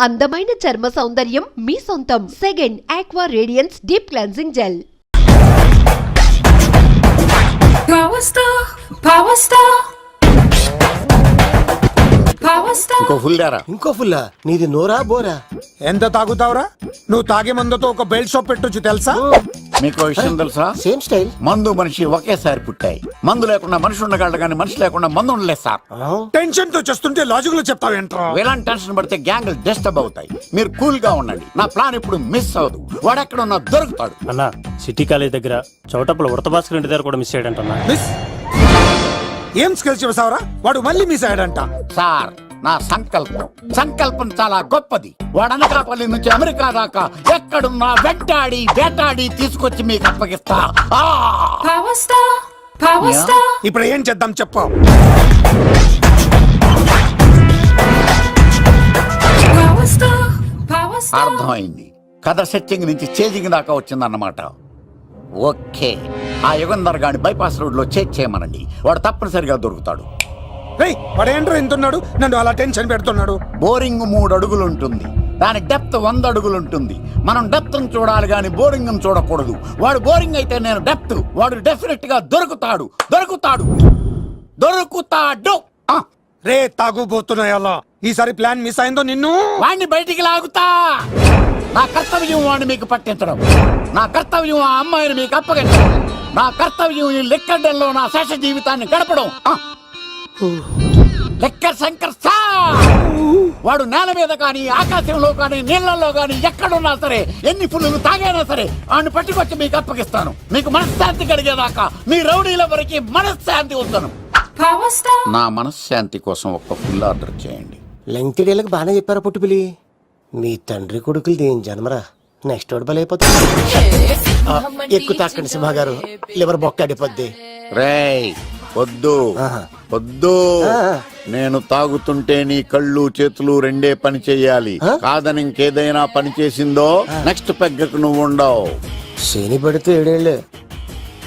అందమైన చర్మ సౌందర్యం మీ సొంతం. Second aqua radiance deep cleansing gel. ఇంకో ఫుల్లా నీది నోరా బోరా? ఎంత తాగుతావురా? నువ్వు తాగే మందుతో ఒక బెల్ట్ షాప్ పెట్టొచ్చు తెలుసా? మీకు విషయం తెలుసా? Same style. మందు మనిషి ఒకేసారి పుట్టాయి. మందు లేకుండా మనిషి ఉండగలడు కానీ మనిషి లేకుండా మందు ఉండలేదు సార్. టెన్షన్ తో చేస్తుంటే లాజిక్ లో చెప్తావేంట్రా? ఇలాంటి టెన్షన్ పడితే గ్యాంగ్లు డిస్టర్బ్ అవుతాయి. మీరు కూల్ గా ఉండండి. నా ప్లాన్ ఇప్పుడు మిస్ అవ్వదు. వాడెక్కడ ఉన్నా దొరుకుతాడు. అన్నా, సిటీ కాలేజ్ దగ్గర చౌటప్పుల ఉడతభాస్కర్ ఇంటి దగ్గర కూడా మిస్ అయ్యాడంటన్నా. మిస్ ఏం స్కిల్స్ చూసావరా? వాడు మళ్ళీ మిస్ అయ్యాడంట. సార్, నా సంకల్పం చాలా గొప్పది. వాడు అనకాపల్లి నుంచి అమెరికా దాకా ఎక్కడున్నా వెంటాడి వేటాడి తీసుకొచ్చి మీకు అప్పగిస్తా. ఇప్పుడు ఏం చేద్దాం చెప్పు. అర్థమైంది. కథ సెట్టింగ్ నుంచి చేజింగ్ దాకా వచ్చిందన్నమాట. ఓకే, ఆ యుగంధర్ గాని బైపాస్ రోడ్ లో చేజ్ చేయమనండి. వాడు తప్పనిసరిగా దొరుకుతాడు. వాడేంట్రో ఎంతున్నాడు, నన్ను అలా టెన్షన్ పెడుతున్నాడు. బోరింగ్ 3 అడుగులు ఉంటుంది, దాని డెప్త్ 100 అడుగులు ఉంటుంది. మనం డెప్త్ చూడాలి గాని బోరింగ్ చూడకూడదు. వాడు బోరింగ్ అయితే నేను డెప్త్. వాడు డెఫినెట్ గా దొరుకుతాడు. రే తాగుబోతున్నాయా? ఈసారి ప్లాన్ మిస్ అయిందో నిన్ను వాడిని బయటికి లాగుతా. నా కర్తవ్యం వాడిని మీకు పట్టించడం. నా కర్తవ్యం ఆ అమ్మాయిని మీకు అప్పగించడం. నా కర్తవ్యం ఈ లెక్కడ్డల్లో నా శేష జీవితాన్ని గడపడం. లెక్కర్ శంకర్ సార్, వాడు నేల మీద కానీ ఆకాశంలో కానీ నీళ్లలో కానీ ఎక్కడున్నా సరే, ఎన్ని ఫుల్లు తాగైనా సరే వాడిని పట్టుకొచ్చి మీకు అప్పగిస్తాను. మీకు మనశ్శాంతి కలిగేదాకా మీ రౌడీల వరకు మనశ్శాంతి వస్తాను. నా మనశ్శాంతి కోసం ఒక ఫుల్ ఆర్డర్ చేయండి. లెంగ్త్ డేలకు బాగానే చెప్పారా పుట్టుపిలి? మీ తండ్రి కొడుకులు దేని జన్మరా? నెక్స్ట్ వాడు బలైపోతుంది. ఎక్కువ తాకండి సింహ గారు, లివర్ బొక్క అడిపోద్ది. రేయ్ వద్దు. నేను తాగుతుంటే నీ కళ్ళు చేతులు రెండే పని చెయ్యాలి. కాదని ఇంకేదైనా పని చేసిందో నెక్స్ట్ పెగ్గకు నువ్వు ఉండవు. శని పడితే 7 ఏళ్ళే,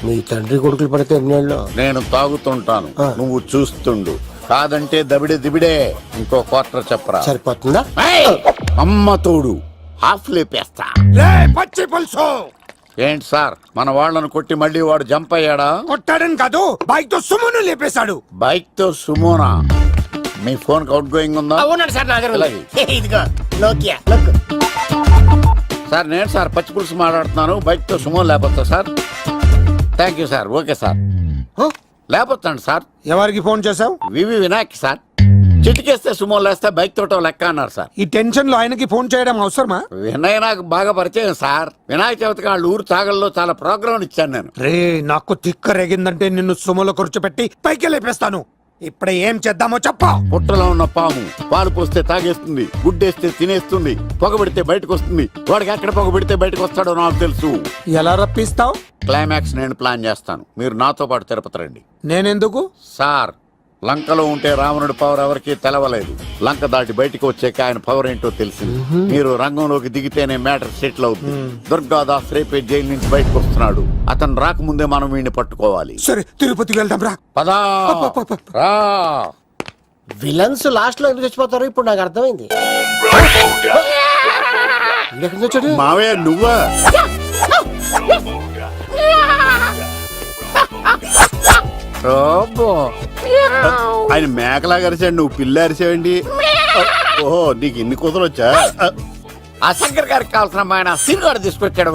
మీ తండ్రి కొడుకులు పడితే 8 ఏళ్ళు. నేను తాగుతుంటాను, నువ్వు చూస్తుండు. కాదంటే దిబిడే. ఇంకో క్వార్టర్ చెప్పరా? సరిపోతుందా? అమ్మ తోడు హాఫ్ లేపేస్తా. పచ్చి పులుసు. ఏంటి సార్, మన వాళ్ళను కొట్టి మళ్ళీ వాడు జంప్ అయ్యాడా? కొట్టాడని కాదు, బైక్ తో సుమోను లేపేశాడు. బైక్ తో సుమోనా? మీ ఫోన్ అవుట్ గోయింగ్ ఉందా? సార్ నేను సార్ పచ్చి పులుసు మాట్లాడుతున్నాను. బైక్ తో సుమో లేకపోతా sir? Thank you sir. Okay sir, లేకపోతాండి సార్. ఎవరికి ఫోన్ చేసావు? వివి వినాయక్ సార్. చిటికేస్తే సుమో లేస్తే బైక్ తోటో లెక్క అన్నారు సార్. ఈ టెన్షన్ లో ఆయనకి ఫోన్ చేయడం అవసరమా? వినయ్ నాకు బాగా పరిచయం సార్. వినాయక చవితికి వాళ్ళ ఊరు చాగల్లో చాలా ప్రోగ్రాం ఇచ్చాను నేను. రే, నాకు తిక్క రేగిందంటే నిన్ను సుమోలో కూర్చోబెట్టి పైకి లేపేస్తాను. ఇప్పుడు ఏం చేద్దామో చెప్పా. పుట్టలో ఉన్న పాము పాలు పోస్తే తాగేస్తుంది, గుడ్డేస్తే తినేస్తుంది, పొగబెడితే బయటకు వస్తుంది. వాడికి ఎక్కడ పొగబెడితే బయటకు వస్తాడో నాకు తెలుసు. ఎలా రప్పిస్తావు? క్లైమాక్స్ నేను ప్లాన్ చేస్తాను. మీరు నాతో పాటు తిరుపతి రండి. నేనెందుకు? సార్, లంకలో ఉంటే రావణుడి పవర్ ఎవరికి తెలవలేదు. లంక దాటి బయటకు వచ్చాక ఆయన పవర్ ఏంటో తెలిసింది. మీరు రంగంలోకి దిగితేనే మ్యాటర్ సెటిల్ అవుతుంది. దుర్గాదాస్ రేపే జైలు నుంచి బయటకు వస్తున్నాడు. అతను రాకముందే మనం వీడిని పట్టుకోవాలి. సరే, తిరుపతికి వెళ్దాం రా. పదా రా. విలన్స్ లాస్ట్ లో ఎందుకు చచ్చిపోతారు ఇప్పుడు నాకు అర్థమైంది. మావయ్య నువ్వా? ఆయన మేకలా అరిచాడు, నువ్వు పిల్ల అరిచావండి. ఓహో, నీకు ఇన్ని కూతురు వచ్చా? ఆ శంకర్ గారికి కావాల్సిన అమ్మాయి సీనుగాడు తీసుకొచ్చాడు.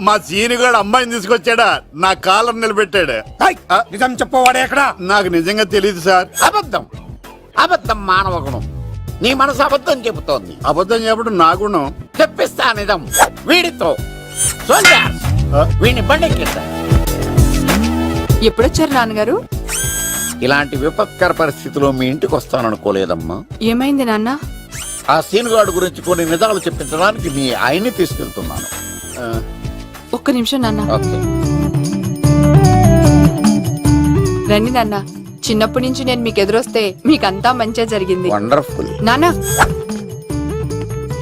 మా సీనుగాడు అమ్మాయిని తీసుకొచ్చాడా? నా కాలర్ నిలబెట్టాడు. నిజం చెప్పవాడే ఎక్కడ? నాకు నిజంగా తెలియదు సార్. అబద్ధం మానవ గుణం. నీ మనసు అబద్ధం చెబుతోంది. అబద్ధం చెప్పడం నా గుణం. చెప్పిస్తా నిజం వీడితో. వీడిని బండెక్కిస్తా. ఎప్పుడొచ్చారు నాన్నగారు? ఇలాంటి విపత్కర పరిస్థితిలో మీ ఇంటికి వస్తాననుకోలేదమ్మా. ఏమైంది నాన్న? ఆ సీనుగాడు గురించి కొన్ని నిజాలు చెప్పించడానికి మీ ఆయన్ని తీసుకెళ్తున్నాను. ఒక్క నిమిషం నాన్న. ఓకే. రండి నాన్న. చిన్నప్పటి నుంచి నేను మీకు ఎదురొస్తే మీకంతా మంచిగా జరిగింది. వండర్ఫుల్. నాన్న,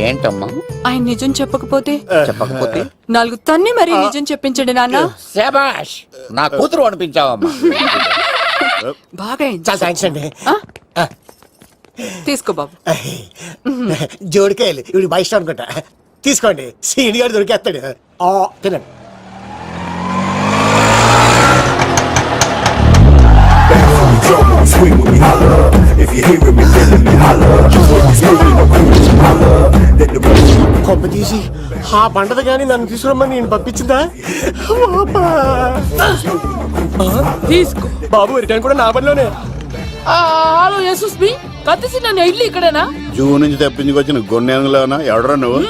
ఏంటమ్మా? ఆయన నిజం చెప్పకపోతే 4 తన్ని మరీ నిజం చెప్పించండి నాన్న. శభాష్, నా కూతురు అనిపించావమ్మా. బాగా చాలా థ్యాంక్స్ అండి. తీసుకో బాబు. జోడికాయలు ఇవి బాగా ఇష్టం అనుకుంటా. తీసుకోండి, సీని గారు దొరికేస్తాడు. తినండి. Swing when we holler. If you hearing me, feeling me, holler. When you smoking, no cool, holler. Let the road కొమ్మ తీసి ఆ పంటది కానీ నన్ను తీసుకురమ్మని నేను పంపించిందా? తీసుకో. బాబు రిటర్న్ కూడా నా పనిలోనే. హలో యశస్ బి కత్తిసి నన్ను ఇల్లు ఇక్కడేనా? జూ నుంచి తప్పించుకొచ్చిన గొన్నెంగులోనా ఎవడరా నువ్వు?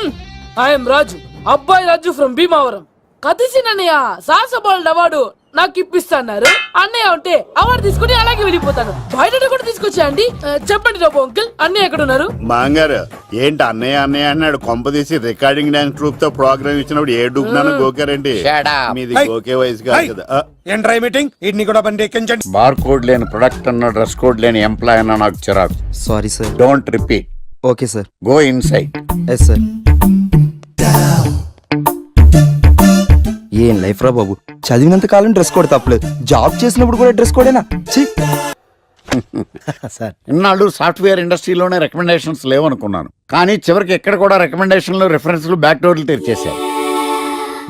ఐఎమ్ రాజు, అబ్బాయి రాజు ఫ్రమ్ భీమావరం. కత్తిసి నన్నయ్య సాహసబాల్ అవార్డు నాకు ఇప్పిస్తున్నారు. అన్నయ్య ఉంటే అవార్డు తీసుకుని అలాగే వెళ్ళిపోతాను. బయట కూడా తీసుకొచ్చా అండి. చెప్పండి రాబు అంకుల్, అన్నయ్య ఎక్కడ ఉన్నారు? మాంగారు ఏంటి అన్నయ్య అన్నయ్య అన్నాడు? కొంప తీసి రికార్డింగ్ డాన్స్ ట్రూప్ తో ప్రోగ్రామ్ ఇచ్చినప్పుడు ఏ డూబ్నాను గోకారండి? మీది గోకే వయసు కాదు కదా. ఏంట్రై మీటింగ్ ఇడ్ని కూడా బండి ఎక్కించండి. బార్ కోడ్ లేని ప్రొడక్ట్ అన్న, డ్రెస్ కోడ్ లేని ఎంప్లాయ్ అన్న నాకు చిరాకు. Sorry sir. Don't repeat. Okay sir. Go inside. Yes sir. ఏం లైఫ్ రా బాబు, చదివినంత కాలం డ్రెస్ కోడ్ తప్పలేదు, జాబ్ చేసినప్పుడు కూడా డ్రెస్ కోడేనా? సార్ ఇన్నాళ్ళు సాఫ్ట్వేర్ ఇండస్ట్రీలోనే రికమెండేషన్స్ లేవనుకున్నాను, కానీ చివరికి ఎక్కడ కూడా రికమెండేషన్లు, రిఫరెన్స్లు, బ్యాక్ డోర్లు తెరిచేశారు.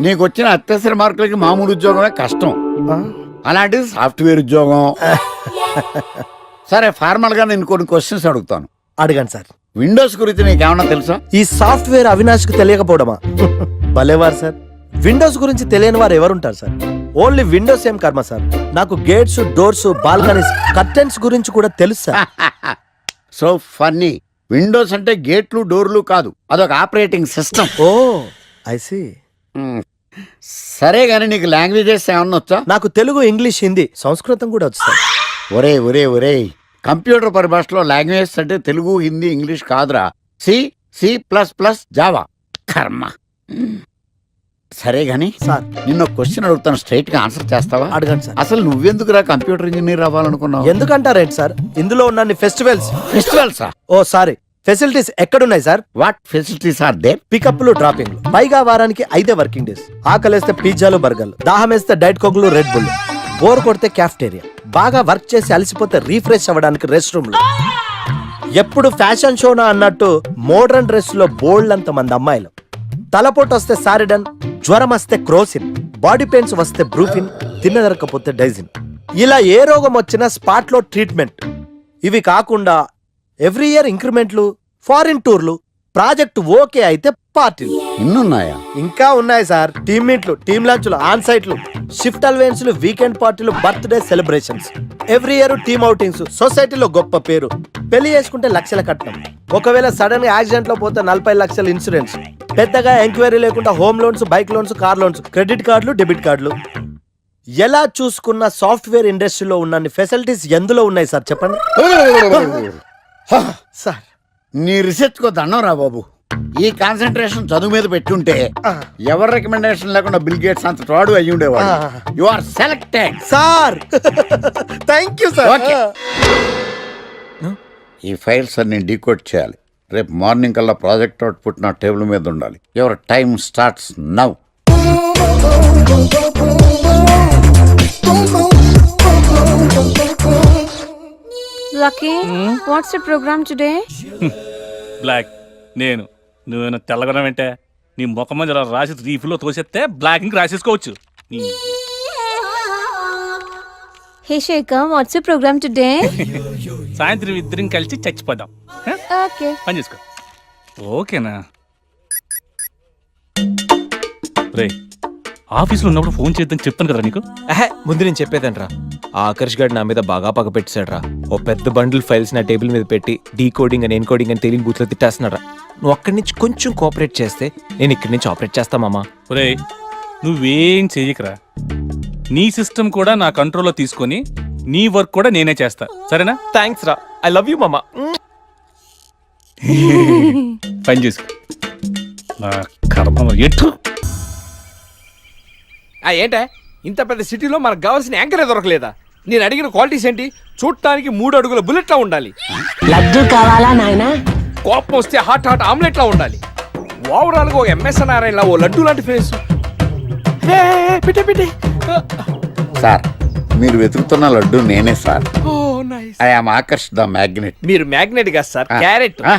నీకు వచ్చిన అత్యవసర మార్కులకి మామూలు ఉద్యోగమే కష్టం, అలాంటిది సాఫ్ట్వేర్ ఉద్యోగం. సరే, ఫార్మల్ గా నేను కొన్ని క్వశ్చన్స్ అడుగుతాను. అడగండి సార్. విండోస్ గురించి నీకేమన్నా తెలుసా? ఈ సాఫ్ట్వేర్ అవినాష్ కు తెలియకపోవడమా? భలేవారు సార్. విండోస్ గురించి తెలియని వారు ఎవరుంటారు సార్? ఓన్లీ విండోస్ ఏం కర్మ సార్, నాకు గేట్స్, డోర్స్, బాల్కనీస్, కర్టెన్స్ గురించి కూడా తెలుసు సార్. So funny. విండోస్ అంటే గేట్లు, డోర్లు కాదు, అదొక operating system. Oh I see. సరే గానీ నీకు లాంగ్వేజెస్ ఏమన్నా వచ్చా? నాకు తెలుగు, ఇంగ్లీష్, హిందీ, సంస్కృతం కూడా వచ్చు సార్. ఒరే ఒరే ఒరే, కంప్యూటర్ పరిభాషలో లాంగ్వేజెస్ అంటే తెలుగు, హిందీ, ఇంగ్లీష్ కాదురా. C, C plus plus, Java. కర్మ. సరే గాని సార్ నిన్న క్వశ్చన్ అడుగుతాను, స్ట్రైట్ గా ఆన్సర్ చేస్తావా? అడగండి సార్. అసలు నువ్వెందుకురా కంప్యూటర్ ఇంజనీర్ అవ్వాలనుకున్నావు? ఎందుకంటారేంటి సార్, ఇందులో ఉన్న ఫెస్టివల్స్. ఫెస్టివల్సా? ఓ సారీ, ఫెసిలిటీస్ ఎక్కడున్నాయి sir? What facilities are there? పికప్లు, డ్రాపింగ్లు, పైగా వారానికి 5 వర్కింగ్ డేస్. ఆకలేస్తే పిజ్జాలు, బర్గర్లు, దాహం వేస్తే డైట్ కోక్లు, రెడ్ బుల్, బోర్ కొడితే క్యాఫ్టేరియా, బాగా వర్క్ చేసి అలసిపోతే రీఫ్రెష్ అవ్వడానికి రెస్ట్ రూమ్లు. ఎప్పుడు ఫ్యాషన్ షోనా అన్నట్టు మోడర్న్ డ్రెస్ లో బోల్డ్ అంత మంది అమ్మాయిలు. తలపోటు వస్తే సారిడన్, జ్వరం వస్తే క్రోసిన్, బాడీ పెయిన్స్ వస్తే బ్రూఫిన్, తిన్నదరకపోతే డైజిన్. ఇలా ఏ రోగం వచ్చినా స్పాట్ లో ట్రీట్మెంట్. ఇవి కాకుండా ఎవ్రీ ఇయర్ ఇంక్రిమెంట్లు, ఫారిన్ టూర్లు, ప్రాజెక్ట్ ఓకే అయితే పార్టీలు. ఇన్నున్నాయా? ఇంకా ఉన్నాయి సార్. టీమ్ మీట్లు, టీమ్ లంచ్లు, ఆన్ సైట్లు, షిఫ్ట్ అలవెన్స్లు, వీకెండ్ పార్టీలు, birthday celebrations, every year team outings, సొసైటీలో గొప్ప పేరు. పెళ్లి చేసుకుంటే లక్షల కట్నం, ఒకవేళ సడన్ గా యాక్సిడెంట్ లో పోతే 40 లక్షల ఇన్సూరెన్స్, పెద్దగా ఎంక్వైరీ లేకుండా home loans, bike loans, car loans, credit కార్డులు, డెబిట్ కార్డులు. ఎలా చూసుకున్న సాఫ్ట్వేర్ ఇండస్ట్రీలో ఉన్న ఫెసిలిటీస్ ఎందులో ఉన్నాయి సార్ చెప్పండి. సార్ నీ రీసెర్చ్ కో దండం రా బాబు. ఈ కాన్సన్ట్రేషన్ చదువు మీద పెట్టుంటే ఎవరి రికమెండేషన్ లేకుండా బిల్ గేట్స్ అంత తోడు అయ్యి ఉండేవాడు. You are selected sir. Thank you sir. Okay, ఈ ఫైల్స్ అన్ని డీకోడ్ చేయాలి. రేపు మార్నింగ్ కల్లా ప్రాజెక్ట్ అవుట్పుట్ నా టేబుల్ మీద ఉండాలి. Your time starts now. Lucky, what's the program today? బ్లాక్. నేను నువ్వేనా తెల్లగొనం అంటే నీ ముఖం మీద ఇలా రాసి రీఫ్లో తోసేస్తే బ్లాక్ ఇంక రాసేసుకోవచ్చు. Hey Shekhar, what's the program today? సాయంత్రం ఇద్దరం కలిసి చచ్చిపోదాం. Okay. పని చేసుకో. ఓకేనా? రే, ఆఫీస్లో ఉన్నప్పుడు ఫోన్ చేద్దని చెప్పాను కదా నీకు. ముందు నేను చెప్పేదంట్రా, ఆ ఆకర్ష్ గారు నా మీద బాగా పగ పెట్టాడు రా. ఓ పెద్ద బండిల్ ఫైల్స్ నా టేబుల్ మీద పెట్టి డీకోడింగ్ అని ఎన్కోడింగ్ అని తెలియని బూత్లో తిట్టేస్తున్నాడు రా. నువ్వు అక్కడి నుంచి కొంచెం కోఆపరేట్ చేస్తే నేను ఇక్కడి నుంచి ఆపరేట్ చేస్తామమ్మా. రే, నువ్వేం చెయ్యకరా. నీ సిస్టమ్ కూడా నా కంట్రోల్లో తీసుకొని నీ వర్క్ కూడా నేనే చేస్తా, సరేనా? థ్యాంక్స్ రా, ఐ లవ్ యూ మామా. పని చేసుకో. నా కర్మ ఎటు. ఏంటే ఇంత పెద్ద సిటీలో మనకు కావాల్సిన యాంకరే దొరకలేదా? నేను అడిగిన క్వాలిటీస్ ఏంటి? చూడటానికి 3 అడుగుల బుల్లెట్లా ఉండాలి, లడ్డు కావాలా నాయనా? కోపం వస్తే హాట్ హాట్ ఆమ్లెట్లా ఉండాలి, ఓవరాల్ గా ఒక ఎంఎస్ నారాయణలా ఓ లడ్డు లాంటి ఫేస్. పెట్టే సార్, మీరు వెతుకుతున్న లడ్డు నేనే sir. Oh nice. I am Akarsh the magnet. మీరు మ్యాగ్నెట్ కాదు సార్, ఆ. క్యారెట్. ఆ.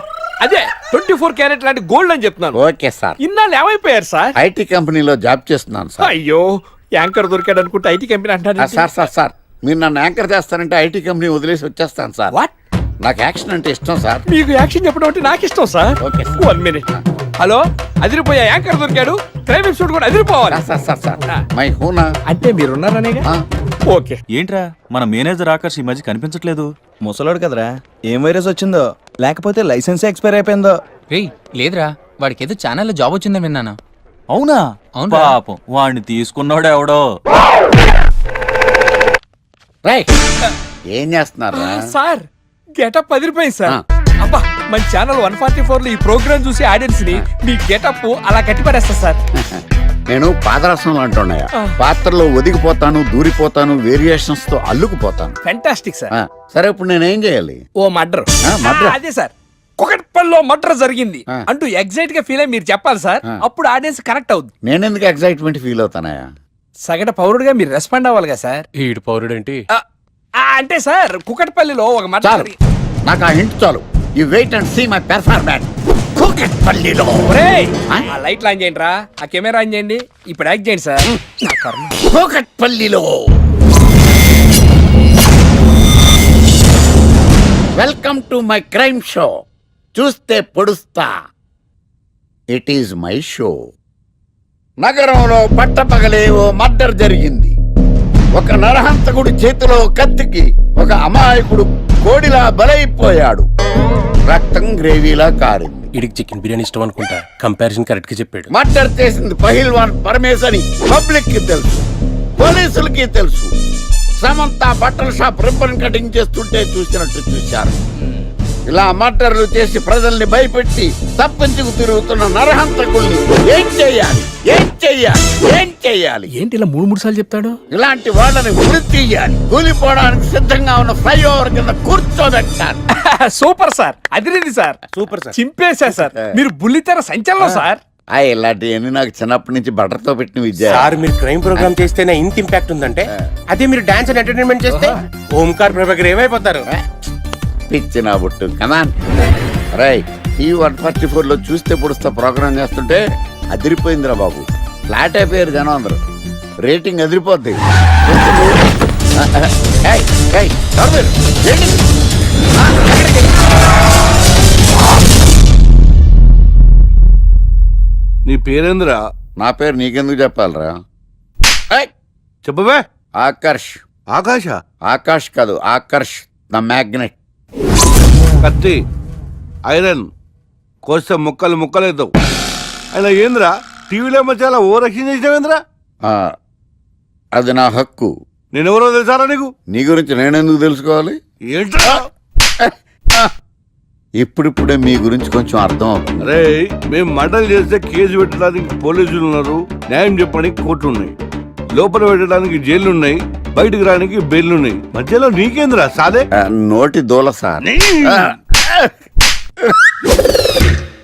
అదే 24 క్యారెట్ లాంటి గోల్డ్ అని చెప్తున్నాను. Okay sir. ఇన్నాళ్ళు ఏమైపోయారు సార్? ఐటీ కంపెనీలో జాబ్ చేస్తున్నాను సార్. అయ్యో, యాంకర్ దొరికాడు అనుకుంటే ఐటీ కంపెనీ అంటారు. సార్ మీరు నన్ను యాంకర్ చేస్తారంటే ఐటీ కంపెనీ వదిలేసి వచ్చేస్తాను సార్. వాట్? నాకు యాక్షన్ అంటే ఇష్టం సార్. మీకు యాక్షన్ చెప్పడం అంటే నాకు ఇష్టం sir. Okay sir. 1 minute. Hello, అదిరిపోయా యాంకర్ దొరికాడు. క్రైమ్ ఎపిసోడ్ కూడా అదిరిపోవాలి. Sir my హూనా. అంటే మీరున్నారనేగా. ఓకే. ఏంట్రా మన మేనేజర్ ఆకర్ష్ ఈ మధ్య కనిపించట్లేదు? ముసలోడు కదరా, ఏం వైరస్ వచ్చిందో, లేకపోతే లైసెన్స్ ఎక్స్పైర్ అయిపోయిందో. రేయ్ లేదురా, వాడికి ఏదో ఛానల్లో జాబ్ వచ్చిందని విన్నాను. అవునా? అవును. పాపం వాడిని తీసుకున్నాడు ఎవడో. రైట్. ఏం చేస్తున్నారా? సార్ గెటప్ అదిరిపోయింది సార్. ఆ. అబ్బా, మన ఛానల్ 144 లో ఈ ప్రోగ్రామ్ చూసి ఆడియన్స్ ని మీ గెటప్ అలా కట్టి పడేస్తా సార్. నేను పాదరసంలో అంటున్నాయా, ఆ. పాత్రలో ఒదిగిపోతాను, దూరిపోతాను, వేరియేషన్స్ తో అల్లుకుపోతాను. Fantastic sir. సరే ఇప్పుడు నేనేం చేయాలి? ఓ మర్డర్. murder? అదే సార్, కుకట్పల్లిలో మర్డర్ జరిగింది ఆ. అంటూ ఎగ్జైట్ గా ఫీల్ అయ్యి మీరు చెప్పాలి సార్. ఆ. అప్పుడు ఆడియన్స్ కనెక్ట్ అవుద్ది. నేనెందుకు ఎక్సైట్మెంట్ ఫీల్ అవుతానయా? సగట పౌరుడుగా మీరు రెస్పాండ్ అవ్వాలిగా సార్. ఈడు పౌరుడేంటి? అంటే సార్ కుకట్పల్లిలో ఒక మర్డర్ చాలు, నాకు ఆ హింట్ చాలు. You wait and see my performance. కూకట్పల్లిలో ఆ లైట్లు ఆన్ చేయండి రా, ఆ కెమెరా ఆన్ చేయండి, ఇప్పుడు యాక్ట్ చేయండి సార్. నా కర్మ. కూకట్పల్లిలో welcome to my crime show. చూస్తే పొడుస్తా. It is my show. నగరంలో పట్టపగలే ఓ మర్డర్ జరిగింది. ఒక నరహంతకుడి చేతిలో కత్తికి ఒక అమాయకుడు కోడిలా బలైపోయాడు. రక్తం గ్రేవీలా కారింది. ఇడికి చికెన్ బిర్యానీ ఇష్టం అనుకుంటా, కంపారిజన్ కరెక్ట్ గా చెప్పాడు. మర్డర్ చేసింది పహిల్వాన్ పరమేశ్ అని పబ్లిక్ కి తెలుసు, పోలీసులకి తెలుసు. సమంత బట్టల షాప్ రిబ్బన్ కటింగ్ చేస్తుంటే చూసినట్టు చూశారు. ఇలా మర్డర్లు చేసి ప్రజల్ని భయపెట్టి తప్పించుకు తిరుగుతున్న నరహంతకుల్ని ఏం చెయ్యాలి, ఏం చెయ్యాలి, ఏం చెయ్యాలి? ఏంటి ఇలా 3 సార్లు చెప్తాడు? ఇలాంటి వాళ్ళని ఉరి తీయాలి. కూలిపోవడానికి సిద్ధంగా ఉన్న ఫ్లైఓవర్ కింద కూర్చోబెట్టాలి. సూపర్ సార్, అదిరింది సార్. సూపర్ సార్, చింపేశా సార్. మీరు బుల్లితెర సంచలనం సార్. ఇలాంటివన్నీ నాకు చిన్నప్పటి నుంచి బట్టర్తో పెట్టిన విద్య. సార్ మీరు క్రైమ్ ప్రోగ్రామ్ చేస్తేనే ఇంత ఇంపాక్ట్ ఉందంటే, అదే మీరు డాన్స్ అండ్ ఎంటర్టైన్మెంట్ చేస్తే ఓంకార్ ప్రభాకర్ ఏమైపోతారు? పిచ్చి నా బుట్టు కమాన్. రైట్, ఈ 144 లో చూస్తే పొడుస్తా ప్రోగ్రామ్ చేస్తుంటే అదిరిపోయిందిరా బాబు. ఫ్లాట్ అయిపోయారు జనం అందరూ. రేటింగ్ అదిరిపోద్ది. ఏయ్, ఏయ్, ఎవరు మీరు? ఏంటి? ఎక్కడికి? నీ పేరేంద్రా? నా పేరు నీకెందుకు చెప్పాలరా? చెప్పవే. ఆకర్ష్. ఆకాశ? ఆకాష్ కాదు, ఆకర్ష్ ద మ్యాగ్నెట్. కత్తి, ఐరన్ కోస్తే ముక్కలు ముక్కలేద్దావు. అయినా ఏంద్రా టీవీలో మధ్య ఓ రక్షణ చేసినావేంద్రా? అది నా హక్కు. నేనెవరో తెలుసారా నీకు? నీ గురించి నేనెందుకు తెలుసుకోవాలి? ఏంట్రా? ఇప్పుడిప్పుడే మీ గురించి కొంచెం అర్థం అవుతుంది. అరే, మేము మర్డర్ చేస్తే కేసు పెట్టడానికి పోలీసులు ఉన్నారు, న్యాయం చెప్పడానికి కోర్టు ఉన్నాయి, లోపల పెట్టడానికి జైలు ఉన్నాయి, బయటకు రానికి బెయిల్ ఉన్నాయి. మధ్యలో నీకేంద్రా సాదే? నోటి దూల సార్.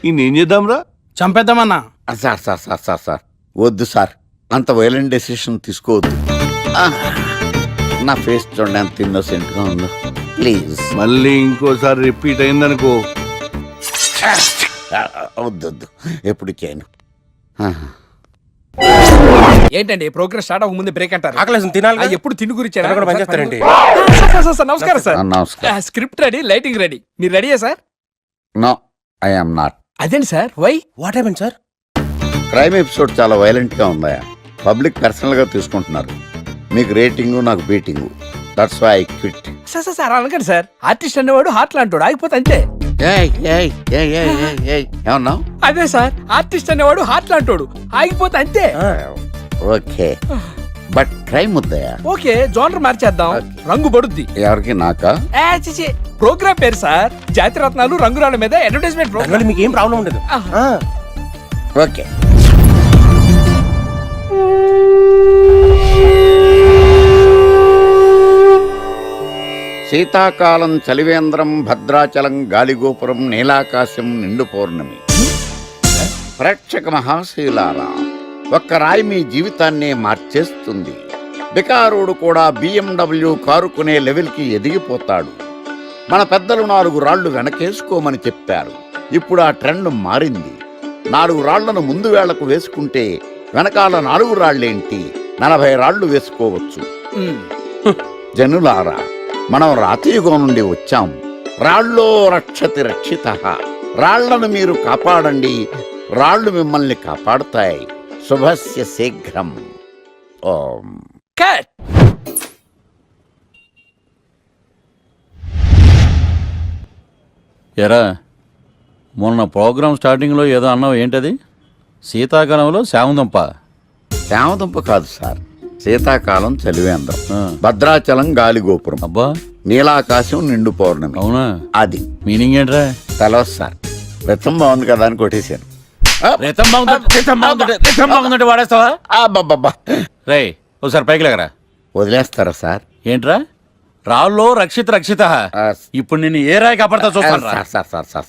ఏం చేద్దాంరా? చంపేద్దామన్నా. Sir sir sir sir sir వద్దు సార్, అంత వైలెంట్ డెసిషన్ తీసుకోవద్దు. నా ఫేస్ చూడండి ఎంత ఇన్నోసెంట్ గా ఉందో. ప్లీజ్ మళ్ళీ ఇంకోసారి రిపీట్ అయిందనుకో. వద్దొద్దు, ఎప్పుడు చేయను. ఏంటండి ప్రోగ్రెస్ స్టార్ట్ అవ్వక ముందే బ్రేక్ అంటారు? ఆకలేసం తినాలి. ఎప్పుడు తిని గురించి పనిచేస్తారండి. నమస్కారం సార్. నమస్కారం. Script ready, lighting ready. మీరు రెడీయా sir? No, I am not. అదేంటి sir, why? What happen sir? Crime episode చాలా వైలెంట్ గా ఉందా? పబ్లిక్ పర్సనల్ గా తీసుకుంటున్నారు. మీకు రేటింగ్, నాకు beating. That's why I quit. Sir sir sir అనకండి సార్. ఆర్టిస్ట్ అనేవాడు హార్ట్ లాంటాడు, ఆగిపోతే అంతే. ఏమన్నావు? అదే సార్, ఆర్టిస్ట్ అనేవాడు హార్ట్ లాంటాడు, ఆగిపోతే అంతే. ఓకే, బట్ క్రైమ్ వద్దయా? ఓకే, జోనర్ మార్చేద్దాం, రంగు పడుద్ది. ఎవరికి? నాకా? ప్రోగ్రామ్ పేరు సార్ జాతి రత్నాలు రంగురాళ్ళ మీద అడ్వర్టైజ్మెంట్ ప్రోగ్రామ్. మీకు ఏం ప్రాబ్లం ఉండదు. ఓకే. శీతాకాలం చలివేంద్రం, భద్రాచలం గాలిగోపురం, నీలాకాశం, నిండు పౌర్ణమి. ప్రేక్షక మహాశయులారా, ఒక్క రాయి మీ జీవితాన్నే మార్చేస్తుంది. బికారోడు కూడా BMW కారు కొనే లెవెల్కి ఎదిగిపోతాడు. మన పెద్దలు 4 రాళ్లు వెనకేసుకోమని చెప్పారు. ఇప్పుడు ఆ ట్రెండ్ మారింది. 4 రాళ్లను ముందు వేళ్లకు వేసుకుంటే వెనకాల 4 రాళ్లేంటి 40 రాళ్లు వేసుకోవచ్చు. జనులారా, మనం రాతియుగం నుండి వచ్చాం. రాళ్ళో రక్షతి రక్షితః. రాళ్లను మీరు కాపాడండి, రాళ్లు మిమ్మల్ని కాపాడుతాయి. శుభస్య శీఘ్రం. ఓం. కట్. ఎరా, మొన్న ప్రోగ్రామ్ స్టార్టింగ్లో ఏదో అన్నావు, ఏంటది? శీతాకాలంలో శామదుంప. శామదుంప కాదు సార్, శీతాకాలం చలివేంద్రం. భద్రాచలం గాలిగోపురం. అబ్బా. నీలాకాశం నిండు పౌర్ణమి. అవునా? అది మీనింగ్ ఏంట్రా? తెలవదు సార్. రతం బాగుంది కదా అని కొట్టేశాను. వాడేస్తావా? అబ్బబ్బబ్బా. రే, ఒకసారి పైకి లేకరా. వదిలేస్తారా సార్? ఏంట్రా? రాళ్ళో రక్షిత. ఇప్పుడు నిన్ను ఏ రాయి కాపాడతా చూస్తాను.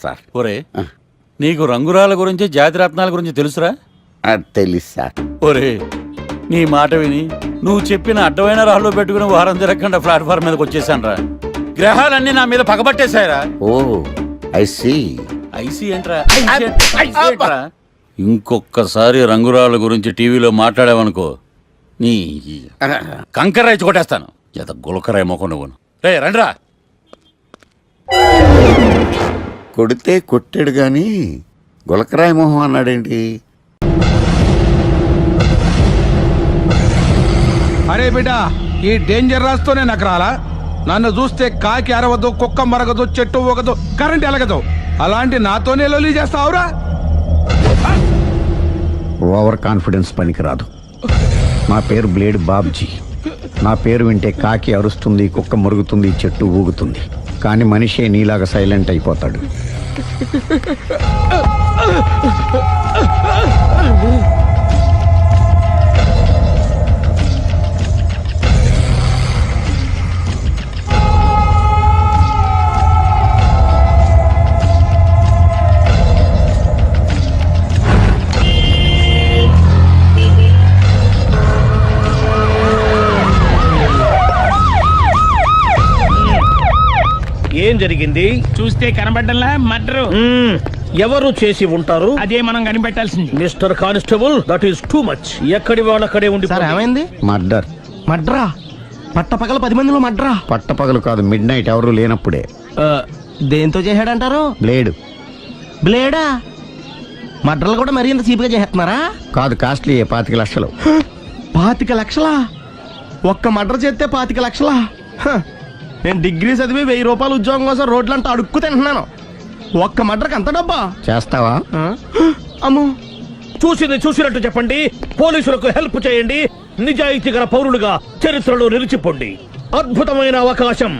సార్ ఒరే, నీకు రంగురాల గురించి జాతి రత్నాల గురించి తెలుసురా? తెలుసు సార్. ఒరే, నీ మాట విని నువ్వు చెప్పిన అడ్డమైన రాళ్ళు పెట్టుకుని వారం తిరగకుండా ప్లాట్ఫామ్ మీదకి వచ్చేసాను రా. గ్రహాలన్నీ నా మీద పగబట్టేశాయరా. ఓ ఐ సీ. ఐసీ ఏంట్రా? ఇంకొకసారి రంగురాళ్ళ గురించి టీవీలో మాట్లాడావనుకో, నీ కంకర్రాయి కొట్టేస్తాను. ఎంత గులకరాయి మొక్క నువ్వు. రే రండ్రా. కొడితే కొట్టాడు గాని గులకరాయి మొహం అన్నాడేంటి? అరే బిడ్డ, ఈ డేంజర్ రాస్తూనే నాకు రాలా? నన్ను చూస్తే కాకి అరవదు, కుక్క మరగదు, చెట్టు ఊగదు, కరెంట్ ఎలగదు. అలాంటి నాతోనే లొలి చేస్తావురా? ఓవర్ కాన్ఫిడెన్స్ పనికిరాదు. నా పేరు బ్లేడ్ బాబ్జీ. నా పేరు వింటే కాకి అరుస్తుంది, కుక్క మురుగుతుంది, చెట్టు ఊగుతుంది. కానీ మనిషే నీలాగా సైలెంట్ అయిపోతాడు. ఏం జరిగింది? చూస్తే కనబడ్డంలా మర్డర్. ఎవరు చేసి ఉంటారు? అదే మనం కనిపెట్టాల్సింది. Mister constable, that is too much. ఎక్కడి వాళ్ళక్కడే ఉండి. ఏమైంది? మర్డర్. మడ్రా? పట్టపగల 10 మందిలో మడ్రా? పట్టపగలు కాదు, మిడ్ నైట్ ఎవరు లేనప్పుడే. దేంతో చేశాడంటారు? బ్లేడ్. బ్లేడా? మడ్రలు కూడా మరీ ఇంత చీప్గా చేస్తున్నారా? కాదు, కాస్ట్లీ 25 లక్షలు. 25 లక్షలా? ఒక్క మడ్ర చేస్తే 25 లక్షలా? నేను డిగ్రీ చదివి 1000 రూపాయలు ఉద్యోగం కోసం రోడ్లంతా అడుక్కు తింటున్నాను. ఒక్క మడ్రకు అంత డబ్బా? చేస్తావా? అమ్మో. చూసింది చూసినట్టు చెప్పండి, పోలీసులకు హెల్ప్ చేయండి, నిజాయితీ గల పౌరులుగా చరిత్రలో నిలిచిపోండి. అద్భుతమైన అవకాశం.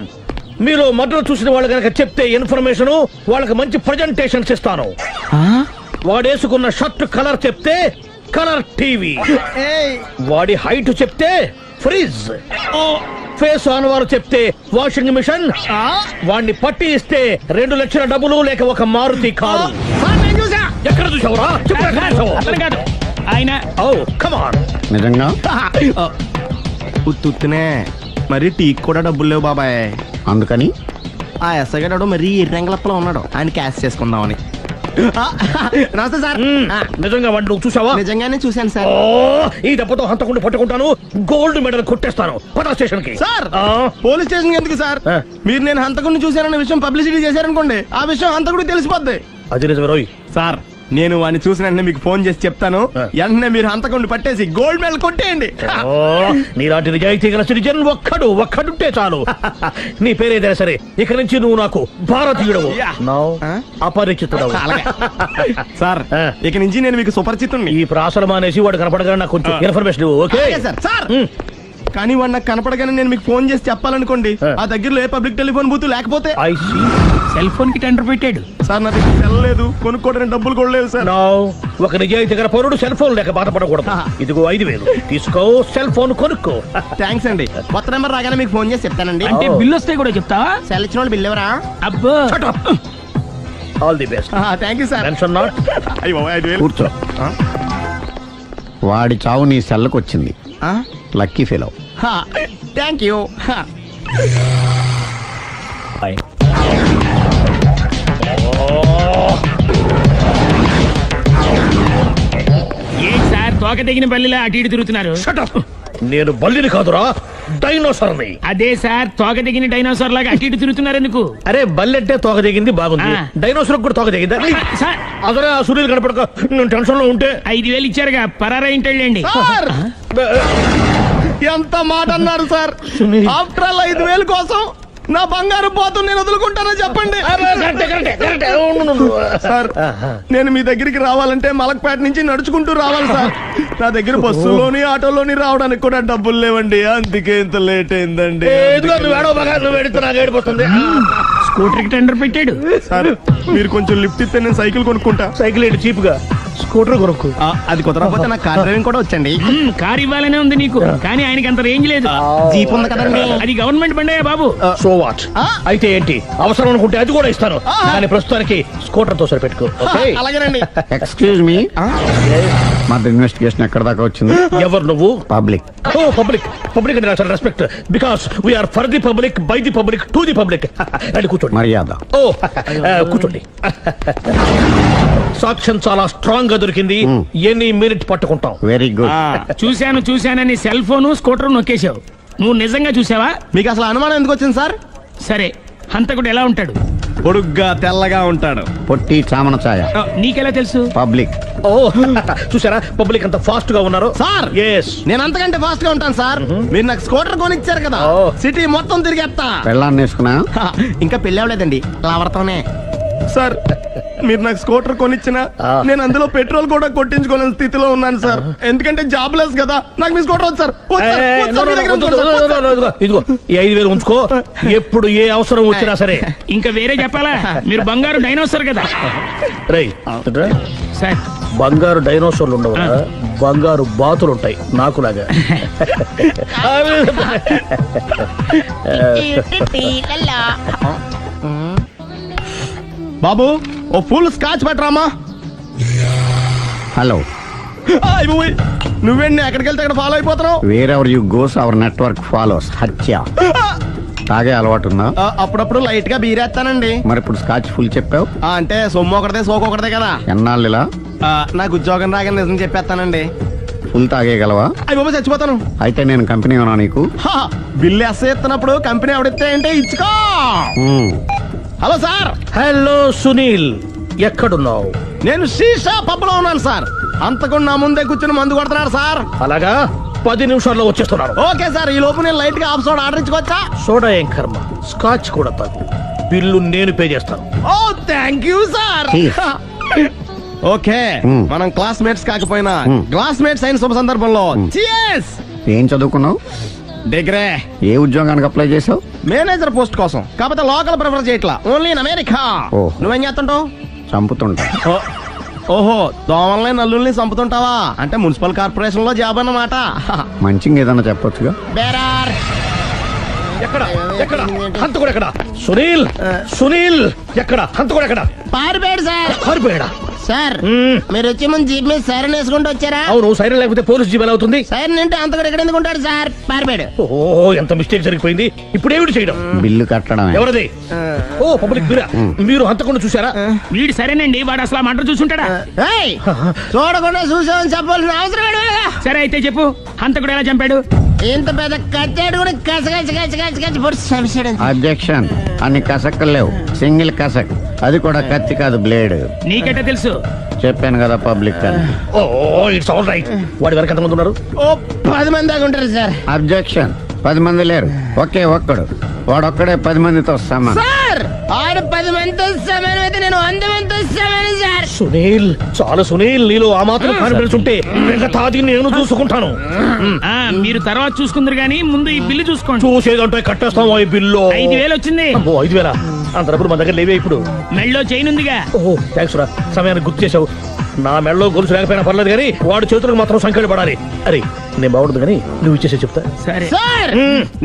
మీరు మడ్ర చూసిన వాళ్ళు కనుక చెప్తే ఇన్ఫర్మేషన్, వాళ్ళకి మంచి ప్రజెంటేషన్స్ ఇస్తాను. వాడేసుకున్న షర్ట్ కలర్ చెప్తే కలర్ టీవీ, వాడి హైట్ చెప్తే ఫ్రిజ్, ఫేస్ ఆన్ వారు చెప్తే వాషింగ్ మిషన్, వాడిని పట్టి ఇస్తే 2 లక్షల డబ్బులు లేక ఒక మారుతి కారు. ఎక్కడ చూసావురా? ఆయన నిజంగా ఉత్తునే మరి టీకి కూడా డబ్బులు లేవు బాబాయ్. అందుకని ఆ ఎస్ఐగాడు మరీ ఎర్రంగలప్పలో ఉన్నాడు, ఆయన క్యాష్ చేసుకుందామని. నమస్తే సార్. నిజంగా వాడు నువ్వు చూసావా? నిజంగానే చూశాను సార్. ఈ దెబ్బతో హంతకుండా పట్టుకుంటాను, గోల్డ్ మెడల్ కొట్టేస్తాను. పటా స్టేషన్ కి. సార్, పోలీస్ స్టేషన్ ఎందుకు సార్? మీరు నేను హంతకుడిని చూశానన్న విషయం పబ్లిసిటీ చేశారనుకోండి, ఆ విషయం హంతకుడికి తెలిసిపోద్ది. అది నిజమే రోయ్. సార్, నేను వాడిని చూసిన వెంటనే మీకు ఫోన్ చేసి చెప్తాను. వెంటనే మీరు హంతకుడిని పట్టేసి గోల్డ్ మెడల్ కొట్టేయండి. నీలాంటి నిజాయితీ గల సిటిజన్ ఒక్కడుంటే చాలు. నీ పేరేదైనా సరే, ఇక నుంచి నువ్వు నాకు భారతీయుడవు, అపరిచితుడవు. సార్, ఇక నుంచి నేను మీకు సుపరిచితుడిని. ఈ ప్రాసలు మానేసి వాడు కనపడగానే నాకు కొంచెం ఇన్ఫర్మేషన్ ఇవ్వు. Okay sir. కానీ వాడు నాకు కనపడగానే నేను మీకు ఫోన్ చేసి చెప్పాలనుకోండి, ఆ దగ్గరలో ఏ పబ్లిక్ టెలిఫోన్ బూత్ లేకపోతే. సెల్ ఫోన్ కి టెండర్ పెట్టాడు సార్. నా దగ్గర సెల్ లేదు, కొనుక్కోవడానికి డబ్బులు కూడా లేవు సార్. ఒక నిజాయితీ గల పౌరుడు సెల్ ఫోన్ లేక బాధపడకూడదు. ఇదిగో 5000 తీసుకో, సెల్ ఫోన్ కొనుక్కో. థ్యాంక్స్ అండి. కొత్త నెంబర్ రాగానే మీకు ఫోన్ చేసి చెప్తానండి. అంటే బిల్ వస్తే కూడా చెప్తా? సెల్ ఇచ్చిన వాళ్ళు బిల్ ఎవరా? అబ్బో. All the best. Thank you sir. Tension not. కూర్చో. వాడి చావు నీ సెల్లకు వచ్చింది. Lucky fellow. Thank you. ఏం సార్ తోక తెగిన బల్లిలా అటు ఇటు తిరుగుతున్నారు? నేను బల్లిని కాదురా, డైనోసార్ని. అదే సార్, తోక తెగిన డైనోసార్ లాగా అటు ఇటు తిరుగుతున్నారు ఎందుకు? అరే బల్లెట్టే తోక తెగింది బాగుంది, డైనోసార్ కూడా తోక తెగిందా? అదరే ఆ సూర్యులు కనపడక నేను టెన్షన్ లో ఉంటే 5,000 ఇచ్చారుగా, పరారా ఇంటండి. ఎంత మాట అన్నారు సార్? ఆఫ్టర్ ఆల్ 5,000 కోసం నా బంగారు పోతు నేను వదులుకుంటానని చెప్పండి సార్. నేను మీ దగ్గరికి రావాలంటే మలక్పేట నుంచి నడుచుకుంటూ రావాలి సార్. నా దగ్గర బస్సులోని ఆటోలోని రావడానికి కూడా డబ్బులు లేవండి, అందుకే ఇంత లేట్ అయిందండి. స్కూటర్ కి టెండర్ పెట్టాడు సార్. మీరు కొంచెం లిఫ్ట్ ఇస్తే నేను సైకిల్ కొనుక్కుంటా. సైకిల్ ఏంటి చీప్ గా, స్కూటర్ కొనుక్కు. అది కుదరకపోతే నాకు కార్ డ్రైవింగ్ కూడా వచ్చండి. కార్ ఇవ్వాలనే ఉంది నీకు, కానీ ఆయనకి అంత రేంజ్ లేదు. జీప్ ఉంది కదండి. అది గవర్నమెంట్ బండే బాబు. So what? అయితే ఏంటి, అవసరం అనుకుంటే అది కూడా ఇస్తాను, కానీ ప్రస్తుతానికి స్కూటర్ తో సరిపెట్టుకో. అలాగేనండి. ఎక్స్క్యూజ్ మీ, మా ఇన్వెస్టిగేషన్ ఎక్కడ దాకా వచ్చింది? ఎవరు నువ్వు? పబ్లిక్. ఓ పబ్లిక్. పబ్లిక్ అంటే నాకు respect, because we are for the public, by the public, to the public. అని కూర్చోండి. మర్యాద. ఓ కూర్చోండి. సాక్ష్యం చాలా స్ట్రాంగ్ గా దొరికింది, ఎన్ని మినిట్ పట్టుకుంటాం. Very good. చూశానని సెల్ ఫోన్ స్కూటర్ నొక్కేశావు, నువ్వు నిజంగా చూసావా? మీకు అసలు అనుమానం ఎందుకు వచ్చింది సార్? సరే, హంతకుడు ఎలా ఉంటాడు? పొడుగ్గా తెల్లగా ఉంటాడు. పొట్టి చామన ఛాయ. నీకెలా తెలుసు? పబ్లిక్. ఓ చూసారా, పబ్లిక్ అంత ఫాస్ట్ గా ఉన్నారు సార్. ఎస్, నేను అంతకంటే ఫాస్ట్ గా ఉంటాను సార్. మీరు నాకు స్కూటర్ కొనిచ్చారు కదా, సిటీ మొత్తం తిరిగేస్తా. పెళ్ళాన్ని వేసుకున్నా? ఇంకా పెళ్ళి అవ్వలేదండి, లావడతానే. సార్ మీరు నాకు స్కూటర్ కొనిచ్చిన నేను అందులో పెట్రోల్ కూడా కొట్టించుకోలేని స్థితిలో ఉన్నాను సార్. ఎందుకంటే జాబ్ లెస్ కదా, నాకు మీ స్కూటర్ వద్దు సార్. ఇదిగో ఈ 5,000 ఉంచుకో, ఎప్పుడు ఏ అవసరం వచ్చినా సరే. ఇంకా వేరే చెప్పాలా? మీరు బంగారు డైనోసార్ కదా. రై సార్, బంగారు డైనోసార్లు ఉండవు, బంగారు బాతులు ఉంటాయి నాకులాగా. బాబు ఓ ఫుల్ స్కాచ్ పెట్టరామా. హలో. నువ్వేండి ఎక్కడికి వెళ్తే అక్కడ ఫాలో అయిపోతున్నావు? Wherever you goes our network follows. హత్య. తాగే అలవాటు ఉందా? అప్పుడప్పుడు లైట్ గా బీరేస్తానండి. మరి ఇప్పుడు స్కాచ్ ఫుల్ చెప్పావు అంటే సొమ్ము ఒకటిదే సోకు ఒకటిదే కదా. ఎన్నాళ్ళు ఇలా? నాకు ఉద్యోగం రాగానే నిజం చెప్పేస్తానండి. ఫుల్ తాగేయగలవా? అయ్యి బాబు చచ్చిపోతాను. అయితే నేను కంపెనీ ఉన్నా నీకు? బిల్లు ఎత్తనప్పుడు కంపెనీ ఎవడితే అంటే ఇచ్చుకో. Hello sir. హలో సునీల్, ఎక్కడున్నావు? నేను శీషా పబ్ లో ఉన్నాను సార్. అంతకుండా నా ముందే కూర్చుని మందు కొడుతున్నాడు సార్. అలాగా, 10 నిమిషాల్లో వచ్చేస్తున్నాను. Okay sir. ఈ లోపు నేను లైట్ గా హాఫ్ సోడా ఆర్డర్ ఇచ్చుకోవచ్చా? సోడా ఏం కర్మ, స్కాచ్ కూడా తాగు, బిల్లు నేను పే చేస్తాను. ఓ థ్యాంక్ యూ సార్. ఓకే, మనం క్లాస్మేట్స్ కాకపోయినా క్లాస్మేట్స్ అయిన శుభ సందర్భంలో cheers. ఏం చదువుకున్నావు? డిగ్రీ. ఏ ఉద్యోగానికి అప్లై చేసావు? మేనేజర్ పోస్ట్ కోసం, కాకపోతే లోకల్ ప్రిఫర్ చేయట్లా, ఓన్లీ ఇన్ అమెరికా. నువ్వేం చేస్తుంటావు? చంపుతుంటా. ఓహో, దోమల్ని నల్లుల్ని చంపుతుంటావా? అంటే మున్సిపల్ కార్పొరేషన్ లో జాబ్ అన్నమాట. మంచిగా ఏదన్నా చెప్పొచ్చుగా. బేరార్. ఎక్కడ ఎక్కడ హంతకుడు ఎక్కడ? సునీల్, సునీల్ ఎక్కడ? హంతకుడు ఎక్కడ? పారిపోయాడు సార్. పారిపోయాడా? సార్ మీరు వచ్చే ముందు జీప్ మీద సైరన్ వేసుకుంటూ వచ్చారా? అవును, సైరన్ లేకపోతే పోలీస్ జీప్ ఎలా అవుతుంది? సైరన్ అంటే అంతకుడు ఎక్కడ ఎందుకు ఉంటాడు సార్? పారిపోయాడు. ఓ ఎంత మిస్టేక్ జరిగిపోయింది. ఇప్పుడు ఏమిటి చేయడం? బిల్లు కట్టడం. ఎవరది? ఓ పబ్లిక్ మీరా? మీరు హంతకుండా చూసారా? వీడు సరేనండి, వాడు అసలు మంట చూసుంటాడా? చూడకుండా చూసామని చెప్పాల్సిన అవసరం లేదు. సరే అయితే చెప్పు, హంతకుడు ఎలా చంపాడు? ఇంత పెద్ద కచ్చాడు కూడా కసగచ్చి పొడి. అబ్జెక్షన్. అన్ని కసక్కలు లేవు, సింగిల్ కసక్, అది కూడా కత్తి కాదు, బ్లేడ్. నీకెట్టా తెలుసు? చెప్పాను కదా పబ్లిక్ అని. Oh it's all right. వాడి వరకు ఎంతమంది ఉన్నారు? ఓ 10 మంది దాకా ఉంటారు సార్. అబ్జెక్షన్. 10 మంది లేరు, ఒకే ఒక్కడు, వాడొక్కడే 10 మందితో సమానం. సార్ ఆడు 10 మందితో సమానం అయితే నేను 100 మందితో సమానం సార్. సునీల్, చాలా సునీల్, నీలో ఆ మాత్రం కాన్ఫిడెన్స్ ఉంటే మిగతాది నేను చూసుకుంటాను. మీరు తర్వాత చూసుకుందరు గానీ ముందు ఈ బిల్లు చూసుకోండి. చూసేదంటే కట్టేస్తాం. ఈ బిల్లు 5,000 వచ్చింది. 5,000 అంతప్పుడు మన దగ్గర లేవే. ఇప్పుడు మెళ్ళో చైన్ ఉందిగా. ఓహో థ్యాంక్స్ రా, సమయానికి గుర్తు చేసావు. నా మెళ్ళలో గొలుసు లేకపోయినా పర్లేదు కానీ వాడు చేతులకు మాత్రం సంఖ్యలు పడాలి. అరే నేను బాగుంటుంది కానీ నువ్వు ఇచ్చేసే చెప్తా. సరే సార్.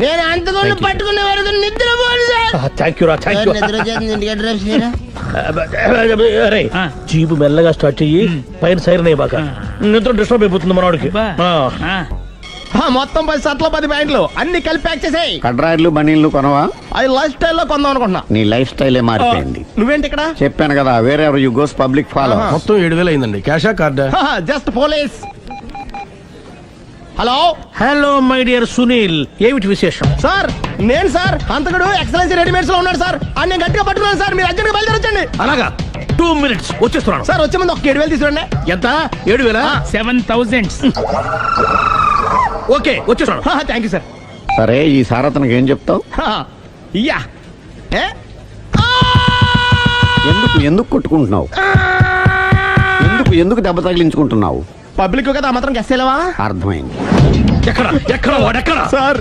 నేను అంతకుండా పట్టుకునే వరకు నిద్రపోను సార్. థ్యాంక్ యూ రా, థ్యాంక్ యూ. అరే జీపు మెల్లగా స్టార్ట్ చెయ్యి, పైన సైరన్ అయ్యి బాగా నిద్ర డిస్టర్బ్ అయిపోతుంది మనవాడికి. మొత్తం 10 షర్ట్లు 10 ప్యాంట్లు అన్ని కలిపి ప్యాక్ చేసేయ్. కడ్రాయిలు బనీళ్లు కొనవా? అది లైఫ్ స్టైల్లో కొందాం అనుకుంటున్నా. నీ లైఫ్ స్టైలే మారిపోయింది. నువ్వేంటి ఇక్కడ? చెప్పాను కదా, వేరే యు గోస్ పబ్లిక్ ఫాలో. మొత్తం 7,000 అయిందండి. క్యాషా కార్డా? Just police. Hello hello my dear Sunil, ఏమిటి విశేషం? సార్, నేను సార్ అంతకుడు ఎక్సలెన్సీ రెడీమేడ్స్ లో ఉన్నాడు సార్. అని నేను గట్టిగా పట్టుకున్నాను సార్. మీరు అర్జెంట్గా బయలుదేరొచ్చండి. అలాగా, 2 minutes వచ్చేస్తున్నాను. సార్ వచ్చే ముందు ఒక 7,000 తీసుకోండి. ఎంత? 7,000? 7,000. ఓకే, వచ్చేస్తున్నాను. Thank you sir. సరే, ఈ సార్ అతనికి ఏం చెప్తావు? ఇయ్యా ఎందుకు కొట్టుకుంటున్నావు? ఎందుకు దెబ్బ తగిలించుకుంటున్నావు? పబ్లిక్ కదా మాత్రం గెస్సేలేవా? అర్థమైంది. ఎక్కడ వాడెక్కడ? సార్,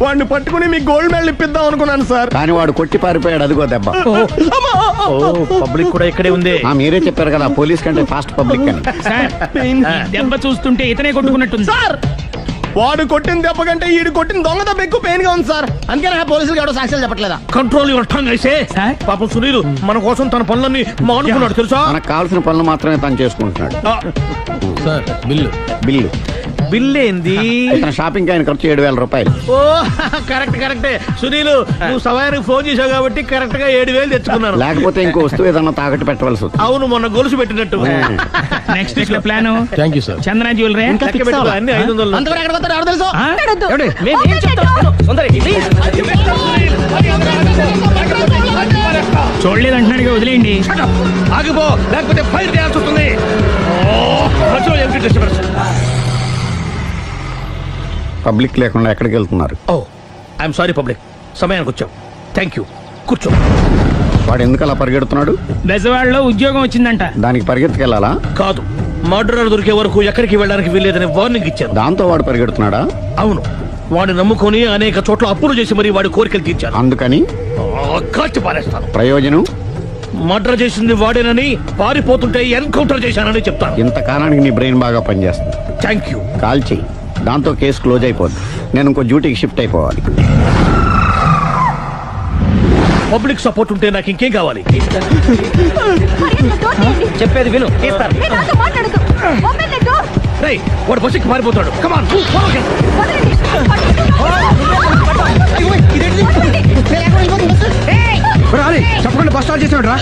వాడిని పట్టుకుని మీ గోల్డ్ మెడల్ ఇప్పిద్దాం అనుకున్నాను సార్. కానీ వాడు కొట్టి పారిపోయాడు. అదిగో దెబ్బ. పబ్లిక్ కూడా ఇక్కడే ఉంది. మీరే చెప్పారు కదా, పోలీస్ కంటే ఫాస్ట్ పబ్లిక్ అని. దెబ్బ చూస్తుంటే ఇతనే కొట్టుకున్నట్టుంది. సార్, వాడు కొట్టిన దెబ్బ కంటే ఈడు కొట్టిన దొంగ దెబ్బ ఎక్కువ పెయిన్ గా ఉంది సార్. అందుకే నా పోలీసులు ఎవడో సాక్ష్యాలు చెప్పట్లేదా? కంట్రోల్ యువర్ టంగ్ అయితే. పాపం సునీల్ మన కోసం తన పనులన్నీ మానుకున్నాడు తెలుసా? మనకు కావాల్సిన పనులు మాత్రమే తను చేసుకుంటున్నాడు. సార్, బిల్లు బిల్లు ఏంది? షాపింగ్ ఆయన ఖర్చు 7,000 రూపాయలు. ఓ కరెక్టే సునీల్, నువ్వు సమయానికి ఫోన్ చేసావు కాబట్టి కరెక్ట్ గా 7,000 తెచ్చుకున్నాను. లేకపోతే ఇంకో వస్తువు ఏదన్నా తాకట్టు పెట్టవలసి వస్తుంది. అవును, మొన్న గొలుసు పెట్టినట్టు. Next plan? Thank you sir. Chandana jewellery అన్ని 500. అంతవరకు ఎక్కడ పోతారు ఎవరు తెలుసు? చూడలేదు అంటున్నాడు, వదిలేయండి. ఆగిపో, లేకపోతే ఫైర్ చేయాల్సి వస్తుంది. పబ్లిక్ లేకుండా ఎక్కడికి వెళ్తున్నారు? ఓ ఐఎమ్ సారీ పబ్లిక్, సమయానికి వచ్చాం. థ్యాంక్ యూ, కూర్చో. వాడు ఎందుకు అలా పరిగెడుతున్నాడు? బెజవాడలో ఉద్యోగం వచ్చిందంట. దానికి పరిగెత్తుకెళ్ళాలా? కాదు, మర్డరర్ దొరికే వరకు ఎక్కడికి వెళ్ళడానికి వీల్లేదని వార్నింగ్ ఇచ్చాను. దాంతో వాడు పరిగెడుతున్నాడా? అవును, వాడిని నమ్ముకొని అనేక చోట్ల అప్పులు చేసి మరి వాడి కోరికలు తీర్చాను. అందుకని కాల్చి పారేస్తాను. ప్రయోజనం? మర్డర్ చేసింది వాడేనని, పారిపోతుంటే ఎన్కౌంటర్ చేశానని చెప్తాను. ఇంతకాలానికి నీ బ్రెయిన్ బాగా పనిచేస్తుంది. Thank you. కాల్ చెయ్యి, దాంతో కేసు క్లోజ్ అయిపోద్ది. నేను ఇంకో డ్యూటీకి షిఫ్ట్ అయిపోవాలి. పబ్లిక్ సపోర్ట్ ఉంటే నాకు ఇంకేం కావాలి? చెప్పేది విను. రేయ్, వాడు బస్సుకి పారిపోతాడు. కమాన్, చెప్పకుండా బస్ స్టార్ట్ చేసాడు రా.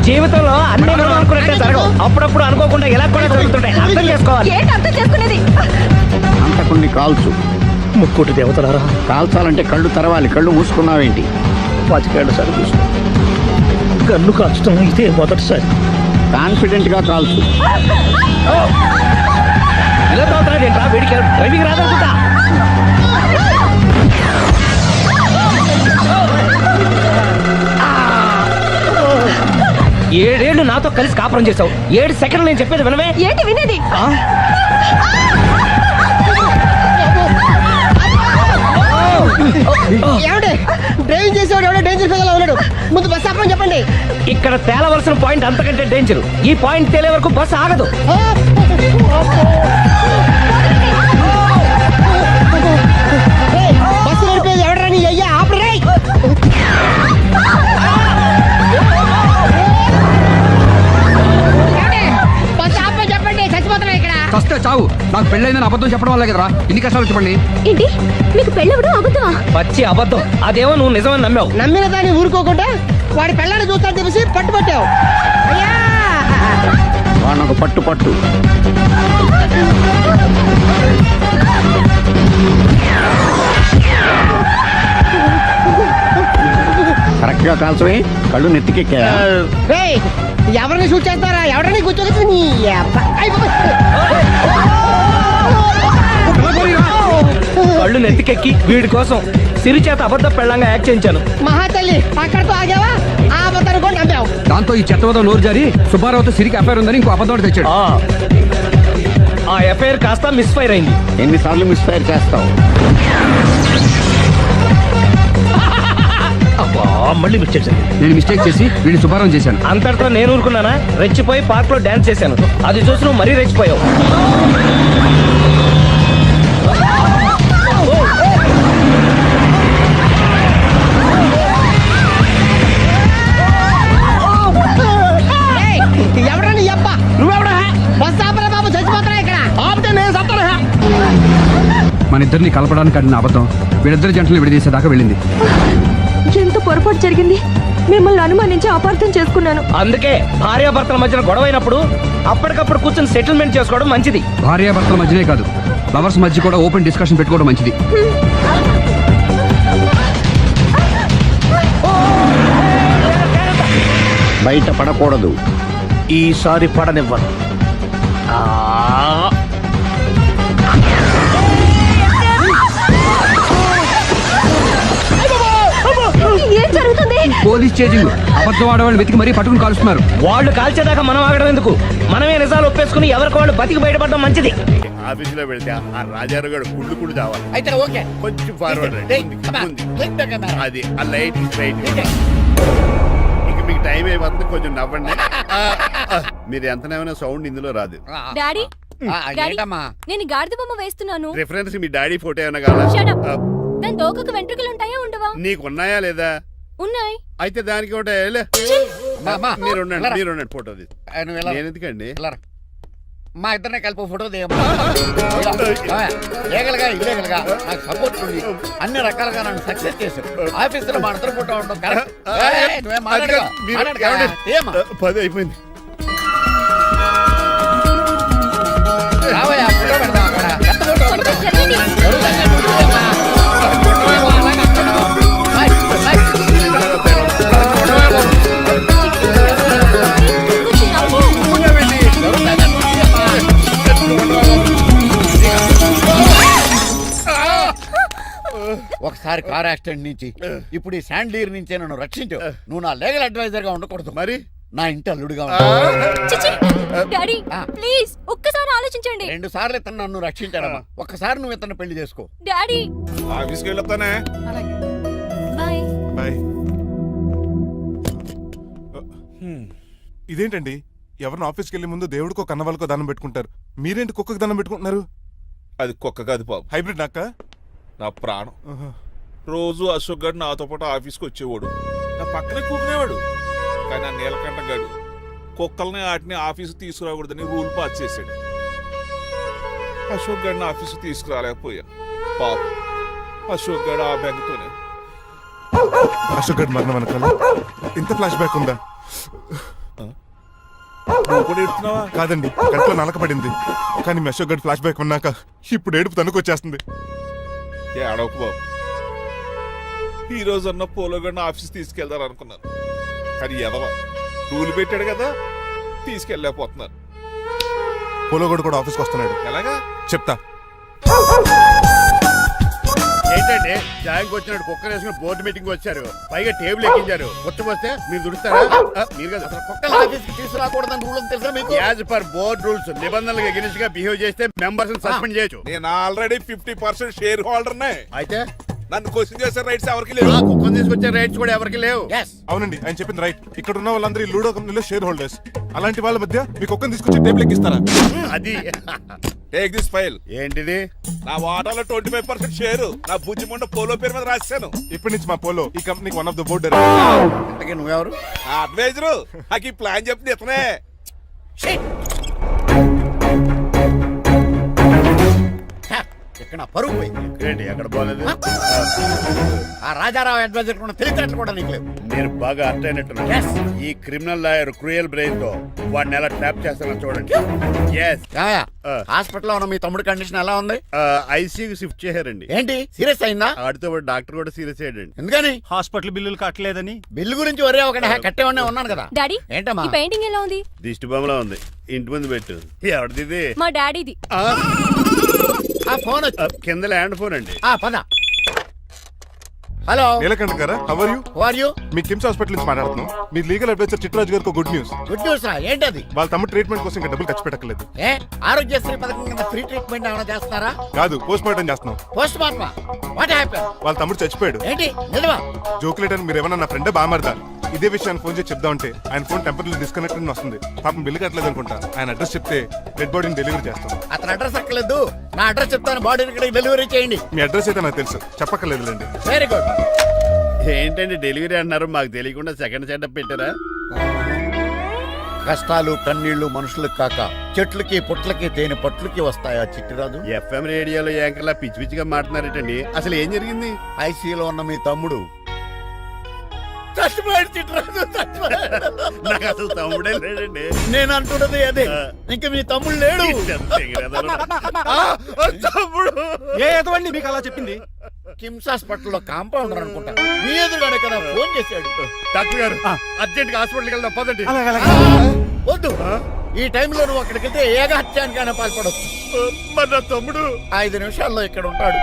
జీవితంలో అన్ని అనుకున్నట్టే జరగవు. అప్పుడప్పుడు అనుకోకుండా ఎలా కూడా జరుగుతుంటాయి. అర్థం చేసుకోవాలి. అంతకుని కాల్చు. ముక్కోటి దేవతలారా, కాల్చాలంటే కళ్ళు తెరవాలి. కళ్ళు మూసుకున్నావేంటి? 25 సార్లు చూసుకో. గన్ను కాల్చడం ఇదే మొదటిసారి. కాన్ఫిడెంట్ గా కాల్చు. ఇలా తోతాడు ఏంట్రా? వీడికి డ్రైవింగ్ రాదనుకుంటా. 7 ఏళ్ళు నాతో కలిసి కాపురం చేసావు. 7 సెకండ్లు నేను చెప్పేది వినవే. ఏంటి వినేది? డ్రైవింగ్ చేసేవాడు ఎవడో డేంజర్ ఫీల్ ఉన్నాడు. ముందు బస్ ఆపమని చెప్పండి. ఇక్కడ తేలవలసిన పాయింట్ అంతకంటే డేంజర్. ఈ పాయింట్ తేలే వరకు బస్ ఆగదు. బస్సు నడిపేది ఎవడని అయ్యా ఆపరే. బస్ ఆపమని చెప్పండి. చచ్చిపోతున్నా ఇక్కడ. ఫస్ట్ చావు. నాకు పెళ్ళైందని అబద్ధం చెప్పడం వల్ల కదరా ఇన్ని కష్టాలు చెప్పండి. ఏంటి మీకు పెళ్ళవడం అబద్ధమా? పచ్చి అబద్ధం. అదేమో నువ్వు నిజమని నమ్మావు. నమ్మిన దాన్ని ఊరుకోకుండా వాడి పెళ్ళాన్ని చూస్తాను తెలిసి పట్టుబట్టావు. వాడు పట్టు. కరెక్ట్ గా కాల్చవే. కళ్ళు నెత్తికెక్కా. ఎవరిని షూట్ చేస్తారా? ఎవరిని కూర్చోవచ్చు. కళ్ళు నెత్తికెక్కి వీడి కోసం సిరి చేత అబద్ధ పెళ్ళంగా యాక్ట్ చేయించాను. మహాతల్లి అక్కడితో ఆగావా? ఆ అబద్ధాన్ని కూడా నమ్మావు. దాంతో ఈ చెత్తవద నోరు జారి సుబ్బారావుతో సిరికి అఫైర్ ఉందని ఇంకో అబద్ధం తెచ్చాడు. ఆ ఎఫ్ఐఆర్ కాస్త మిస్ఫైర్ అయింది. ఎన్నిసార్లు మిస్ఫైర్ చేస్తావు? మళ్ళీ మిస్టేక్ చేశాను. నేను మిస్టేక్ చేసి వీడిని సుబ్బారావు చేశాను. అంతటితో నేను ఊరుకున్నానా? రెచ్చిపోయి పార్క్ లో డాన్స్ చేశాను. అది చూసి నువ్వు మరీ రెచ్చిపోయావు. ఎవడని అబ్బా? నువ్వెవడా? బస్ ఆపరా బాబు. మన ఇద్దరిని కలపడానికి ఆడిన అబద్ధం వీళ్ళిద్దరి జంటలు విడదీసేదాకా వెళ్ళింది. ఎంత పొరపాటు జరిగింది. మిమ్మల్ని అనుమానించి అపార్థం చేసుకున్నాను. అందుకే భార్యాభర్తల మధ్యన గొడవైనప్పుడు అప్పటికప్పుడు కూర్చొని సెటిల్మెంట్ చేసుకోవడం మంచిది. భార్యాభర్తల మధ్యనే కాదు, లవర్స్ మధ్య కూడా ఓపెన్ డిస్కషన్ పెట్టుకోవడం మంచిది. బయట పడకూడదు. ఈసారి పడనివ్వను. ఏం జరుగుతుంది? Police chasing. అబద్ధం ఆడవాళ్ళు వెతికి మరీ పట్టుకుని కాలుస్తున్నారు. వాళ్ళు కాల్చేదాకా మనం ఆగడం ఎందుకు? మనమే నిజాలు ఒప్పేసుకుని ఎవరికి వాళ్ళు బతికి బయటపడడం మంచిది. ఆఫీసులో పెడితే ఆ రాజారావు గారు కుళ్ళు కుళ్ళు కావాలి. అయితే ఓకే, కొంచెం ఫార్వర్డ్ అది ఆ లైట్ స్ట్రైట్. ఇక మీకు టైం అయిపోతుంది, కొంచెం నవ్వండి. మీరు ఎంతనేమైనా సౌండ్ ఇందులో రాదు. డాడీ, ఏంటమ్మా నేను గాడిద బొమ్మ వేస్తున్నాను. రిఫరెన్స్ మీ డాడీ ఫోటో ఏమైనా కావాలా? దాని దోకకు వెంట్రుకలు ఉంటాయా ఉండవా? నీకున్నాయా లేదా? ఉన్నాయి. అయితే దానికి ఒకటే మీరు ఉండండి ఫోటో తీసి. నేను ఎందుకండి? మా ఇద్దరిని కలిపి ఫోటో దిగలుగా ఇల్లేగలుగా నాకు సపోర్ట్ ఉంది. అన్ని రకాలుగా నన్ను సక్సెస్ చేశారు. ఆఫీసులో మా ఇద్దరు ఫోటో ఉండడం కరెక్ట్. 10 అయిపోయింది. రావయ్యా, ఫోటో పెడదాం అక్కడ. ఒకసారి కార్ యాక్సిడెంట్ నుంచి ఇప్పుడు ఈ శాండ్లీర్ నుంచే నన్ను రక్షించు. నువ్వు నా లీగల్ అడ్వైజర్ గా ఉండకూడదు, మరి నా ఇంటి అల్లుడుగా డాడీ ప్లీజ్ ఒక్కసారి ఆలోచించండి. 2 సార్లు ఇతను నన్ను రక్షించాడమ్మా. ఒక్కసారి నువ్వు ఇతను పెళ్లి చేసుకో. డాడీ ఆఫీస్కి వెళ్ళొస్తానే. బాయ్. బాయ్. ఇదేంటండి, ఎవరిని ఆఫీస్కి వెళ్ళే ముందు దేవుడికో కన్నవాళ్ళకో దండం పెట్టుకుంటారు, మీరేంటి కుక్కకు దండం పెట్టుకుంటున్నారు? అది కుక్క కాదు బాబు, హైబ్రిడ్ నక్క. నా ప్రాణం. రోజు అశోక్ గారు నాతో పాటు ఆఫీస్కి వచ్చేవాడు, నా పక్కనే కూకునేవాడు. కానీ ఆ నీలకంఠ గారు కుక్కల్ని వాటిని ఆఫీసు తీసుకురాకూడదని రూల్ పాస్ చేశాడు. అశోక్ గారిని ఆఫీసు తీసుకురాలేకపోయా. పాప అశోక్ గారు ఆ బెంగతోనే. అశోక్ గారి మరణం వెనకాల ఇంత ఫ్లాష్ బ్యాక్ ఉందా? కాదండి, కంట్లో నలకపడింది. కానీ మీ అశోక్ గారి ఫ్లాష్ బ్యాక్ ఉన్నాక ఇప్పుడు ఏడుపు తనుకొచ్చేస్తుంది. ఏడవకు బాబు, ఈ రోజు అన్న పోలో గడిని ఆఫీస్ తీసుకెళ్తారు అనుకున్నాను, కానీ ఎదవ రూల్ పెట్టాడు కదా, తీసుకెళ్ళలేకపోతున్నారు. పోలోగోడు కూడా ఆఫీస్కి వస్తున్నాడు. ఎలాగా చెప్తా. ఏంటంటే జాయింగ్ వచ్చినట్టు కుక్కర్ వేసుకుని బోర్డు మీటింగ్ వచ్చారు, పైగా టేబుల్ ఎక్కించారు. వస్తే మీరు దుడుస్తారా? మీరు కదా కుక్కల ఆఫీస్కి తీసుకురాకూడదని రూల్ తెలుసా మీకు? యాజ్ పర్ బోర్డ్ రూల్స్ నిబంధనలకు ఎగెనిస్ట్ గా బిహేవ్ చేస్తే మెంబర్స్ సస్పెండ్ చేయొచ్చు. నేను ఆల్రెడీ 50% షేర్ హోల్డర్ నే. అయితే నన్ను క్వశ్చన్ చేసే రైట్స్ ఎవరికి లేవు, కుక్కను తీసుకొచ్చే రైట్స్ కూడా ఎవరికి లేవు. అవునండి, ఆయన చెప్పింది రైట్. ఇక్కడ ఉన్న వాళ్ళందరూ లూడో కంపెనీలో షేర్ హోల్డర్స్. అలాంటి వాళ్ళ మధ్య మీ కుక్కను తీసుకొచ్చి టేబుల్ ఎక్కిస్తారా? అది టేక్ దిస్ ఫైల్. ఏంటిది? నా వాటాలో 25% షేరు నా బుజ్జిముండ పోలో పేరు మీద రాశాను. ఇప్పటి నుంచి మా పోలో ఈ కంపెనీకి one of the board director. నువ్వెవరు? అడ్వైజరు. నాకు ఈ ప్లాన్ చెప్పింది ఇతనే. ఇక్కడ పరుగు పోయింది. ఎక్కడ పోలేదు. ఆ రాజారావు అడ్వైజర్ కూడా తెలియటట్లు కూడా నీకు లేవు. మీరు బాగా అర్థం అయినట్టున్నారు. ఈ క్రిమినల్ లాయర్ క్రూయల్ బ్రెయిన్ తో వాడిని ఎలా ట్రాప్ చేస్తానో చూడండి. హాస్పిటల్లో ఉన్న మీ తమ్ముడు కండిషన్ ఎలా ఉంది? ఐసీయూకి షిఫ్ట్ చేశారండి. ఏంటి సీరియస్ అయిందా? ఆడితో డాక్టర్ కూడా సీరియస్ అయ్యాడండి. ఎందుకని? హాస్పిటల్ బిల్లులు కట్టలేదని. బిల్లు గురించి ఒరే ఒకటి కట్టేవాడినే ఉన్నాను కదా. డాడీ ఏంటమ్మా పెయింటింగ్ ఎలా ఉంది? దిష్టి బొమ్మలా ఉంది. ఇంటి ముందు పెట్టు. ఎవరిది? మా డాడీది. ఆ ఫోన్ కింద ల్యాండ్ ఫోన్ అండి. పద. హలో నీలకంఠ గారా, how are you? How are you? మీ కిమ్స్ హాస్పిటల్ నుంచి మాట్లాడుతున్నాం. మీ లీగల్ అడ్వైజర్ చిట్రాజు గారికి గుడ్ న్యూస్. గుడ్ న్యూస్ రా, ఏంటది? వాళ్ళ తమ్ముడు ట్రీట్మెంట్ కోసం ఇంకా డబ్బులు ఖర్చు పెట్టలేదు. ఏ ఆరోగ్యశ్రీ పథకం కింద ఫ్రీ ట్రీట్మెంట్ ఏమైనా చేస్తున్నారా? కాదు, పోస్ట్ మార్టం చేస్తున్నాం. పోస్ట్ మార్టమా? What happen? వాళ్ళ తమ్ముడు చచ్చిపోయాడు. ఏంటి నిజమా? జోకులేటని మీరు ఏమన్నా నా ఫ్రెండే బామర్దా. ఇదే విషయాన్ని ఫోన్ చేసి చెప్దామంటే ఆయన ఫోన్ టెంపరీ డిస్కనెక్ట్ అని వస్తుంది. పాపం బిల్లు కట్టలేదు అనుకుంటా. ఆయన అడ్రస్ చెప్తే డెడ్ బాడీని డెలివరీ చేస్తాం. అతను అడ్రస్ అక్కర్లేదు, నా అడ్రస్ చెప్తాను, బాడీని ఇక్కడికి డెలివరీ చేయండి. మీ అడ్రస్ అయితే నాకు తెలుసు, చెప్పక్కర్లేదులేండి. Very good. ఏంటండి డెలివరీ అన్నారు, మాకు తెలియకుండా సెకండ్ సెటప్ పెట్టారా? కష్టాలు కన్నీళ్లు మనుషులకు కాక చెట్లకి పుట్లకి తేనె పట్లకి వస్తాయా చిట్టిరాజు? ఎఫ్ఎం రేడియోలో యాంకర్లా పిచ్చి పిచ్చిగా మాట్లాడారేటండి. అసలు ఏం జరిగింది? ఐసీలో ఉన్న మీ తమ్ముడు చచ్చిపోయాడు చిట్టిరాజు, చచ్చిపోయాడు. నాకు అసలు తమ్ముడే లేడండి. నేను అంటున్నది అదే, ఇంకా మీ తమ్ముడు లేడు. తమ్ముడు ఏ ఎదవండి మీకు అలా చెప్పింది? కిమ్స్ హాస్పిటల్లో కాంపౌండర్ అనుకుంటా, మీ ఎదురుగానే కదా ఫోన్ చేశాడు. డాక్టర్ గారు అర్జెంట్ గా హాస్పిటల్కి వెళ్దాం పదండి. వద్దు, ఈ టైంలో నువ్వు అక్కడికి వెళ్తే ఏకహత్యానికైనా పాల్పడవచ్చు. మరి నా తమ్ముడు 5 నిమిషాల్లో ఇక్కడ ఉంటాడు.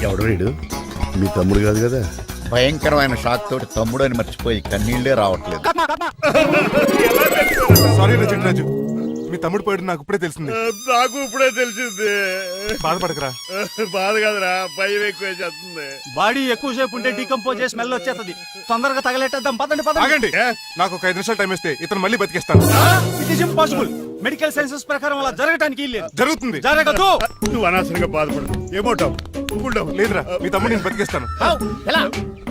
ఎవడు వీడు? మీ తమ్ముడు కాదు కదా? భయంకరమైన షాక్ తోటి తమ్ముడు అని మర్చిపోయి కన్నీళ్లే రావట్లేదు. సారీ చిట్రాజు, మీ తమ్ముడు పోయాడు నాకు ఇప్పుడే తెలిసింది. నాకు ఇప్పుడే తెలిసింది. బాధపడకరా. బాధ కాదురా, భయం ఎక్కువ చేస్తుంది. బాడీ ఎక్కువసేపు ఉంటే డీకంపోజ్ చేసి స్మెల్ వచ్చేస్తుంది. తొందరగా తగలెట్టేద్దాం, పదండి పదండి. ఆగండి, నాకు ఒక 5 నిమిషాలు టైం ఇస్తే ఇతను మళ్ళీ బతికేస్తాను. It is impossible. Medical sciences ప్రకారం అలా జరగడానికి లేదు. జరుగుతుంది. జరగదు. నువ్వు అనవసరంగా బాధపడదు. ఏమోటావు? లేదురా, మీ తమ్ముడు నేను బతికేస్తాను.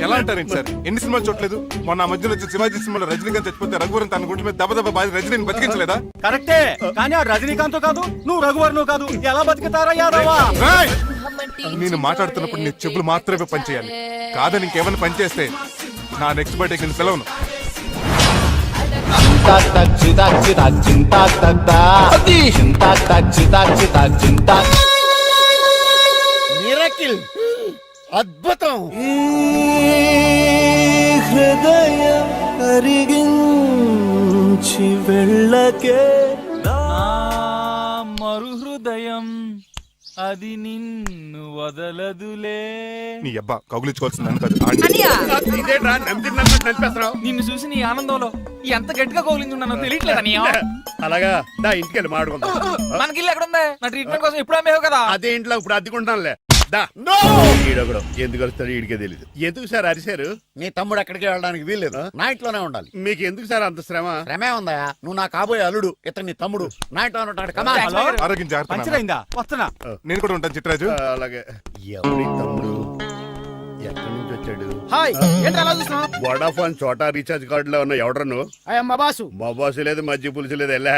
ఎలా అంటారేంటి సార్? ఎన్ని సినిమాలు చూడలేదు? మొన్న మధ్యలో వచ్చిన శివాజీ సినిమాలో రజనీకాంత్ చచ్చిపోతే రఘువరన్ తన గుండె మీద దెబ్బ బాధ రజనీని బతికించలేదా? కరెక్టే, కానీ ఆ రజనీకాంత్ కాదు, నువ్వు రఘువర్ను కాదు. ఎలా బతుకుతారా యాదవా? నేను మాట్లాడుతున్నప్పుడు నీ చెప్పులు మాత్రమే పనిచేయాలి. కాదని ఇంకేమైనా పనిచేస్తే నా నెక్స్ట్ బర్త్డే నేను పిలవను. మిరకిల్, అద్భుతం. హృదయం కరిగించి వెళ్ళకే మరు హృదయం అది నిన్ను వదలదులే. నీ అబ్బా కౌగులించుకోవాల్సింది అని కాదు. ఇదేట్రా నమ్మినట్టు నడిపేస్తున్నావు? నిన్ను చూసి నీ ఆనందంలో ఎంత గట్టిగా కౌలించున్నానో తెలియట్లేదా? అలాగా దా ఇంటికి వెళ్ళి మాట్లాడుకుందాం. మనకి ఇల్లు ఎక్కడుంది? నా ట్రీట్మెంట్ కోసం ఎప్పుడు అమ్మేవు కదా. అదే ఇంట్లో ఇప్పుడు అద్దెకుంటానులే. దా ఈడొకడు ఎందుకు వస్తాడు ఈడికే తెలియదు. ఎందుకు సార్ అరిశారు? నీ తమ్ముడు ఎక్కడికి వెళ్ళడానికి వీల్లేదు, నా ఇంట్లోనే ఉండాలి. మీకు ఎందుకు సార్ అంత శ్రమ? శ్రమే ఉందా? నువ్వు నా కాబోయే అల్లుడు, ఇతను నీ తమ్ముడు, నా ఇంట్లోనే ఉంటాడు. కమా. ఆరోగ్యం జాగ్రత్త. పంచరైందా? వస్తున్నా. నేను కూడా ఉంటాను చిట్రాజు. అలాగే. ఎవరి తమ్ముడు? ఎక్కడి నుంచి వచ్చాడు? హాయ్, ఏంటి అలా చూస్తున్నావు? వడాఫోన్ చోటా రీఛార్జ్ కార్డు లో ఉన్న ఎవడరా నువ్వు? మా బాసు. మా బాసు లేదు, మజ్జి పులుసు లేదు. వెళ్ళా.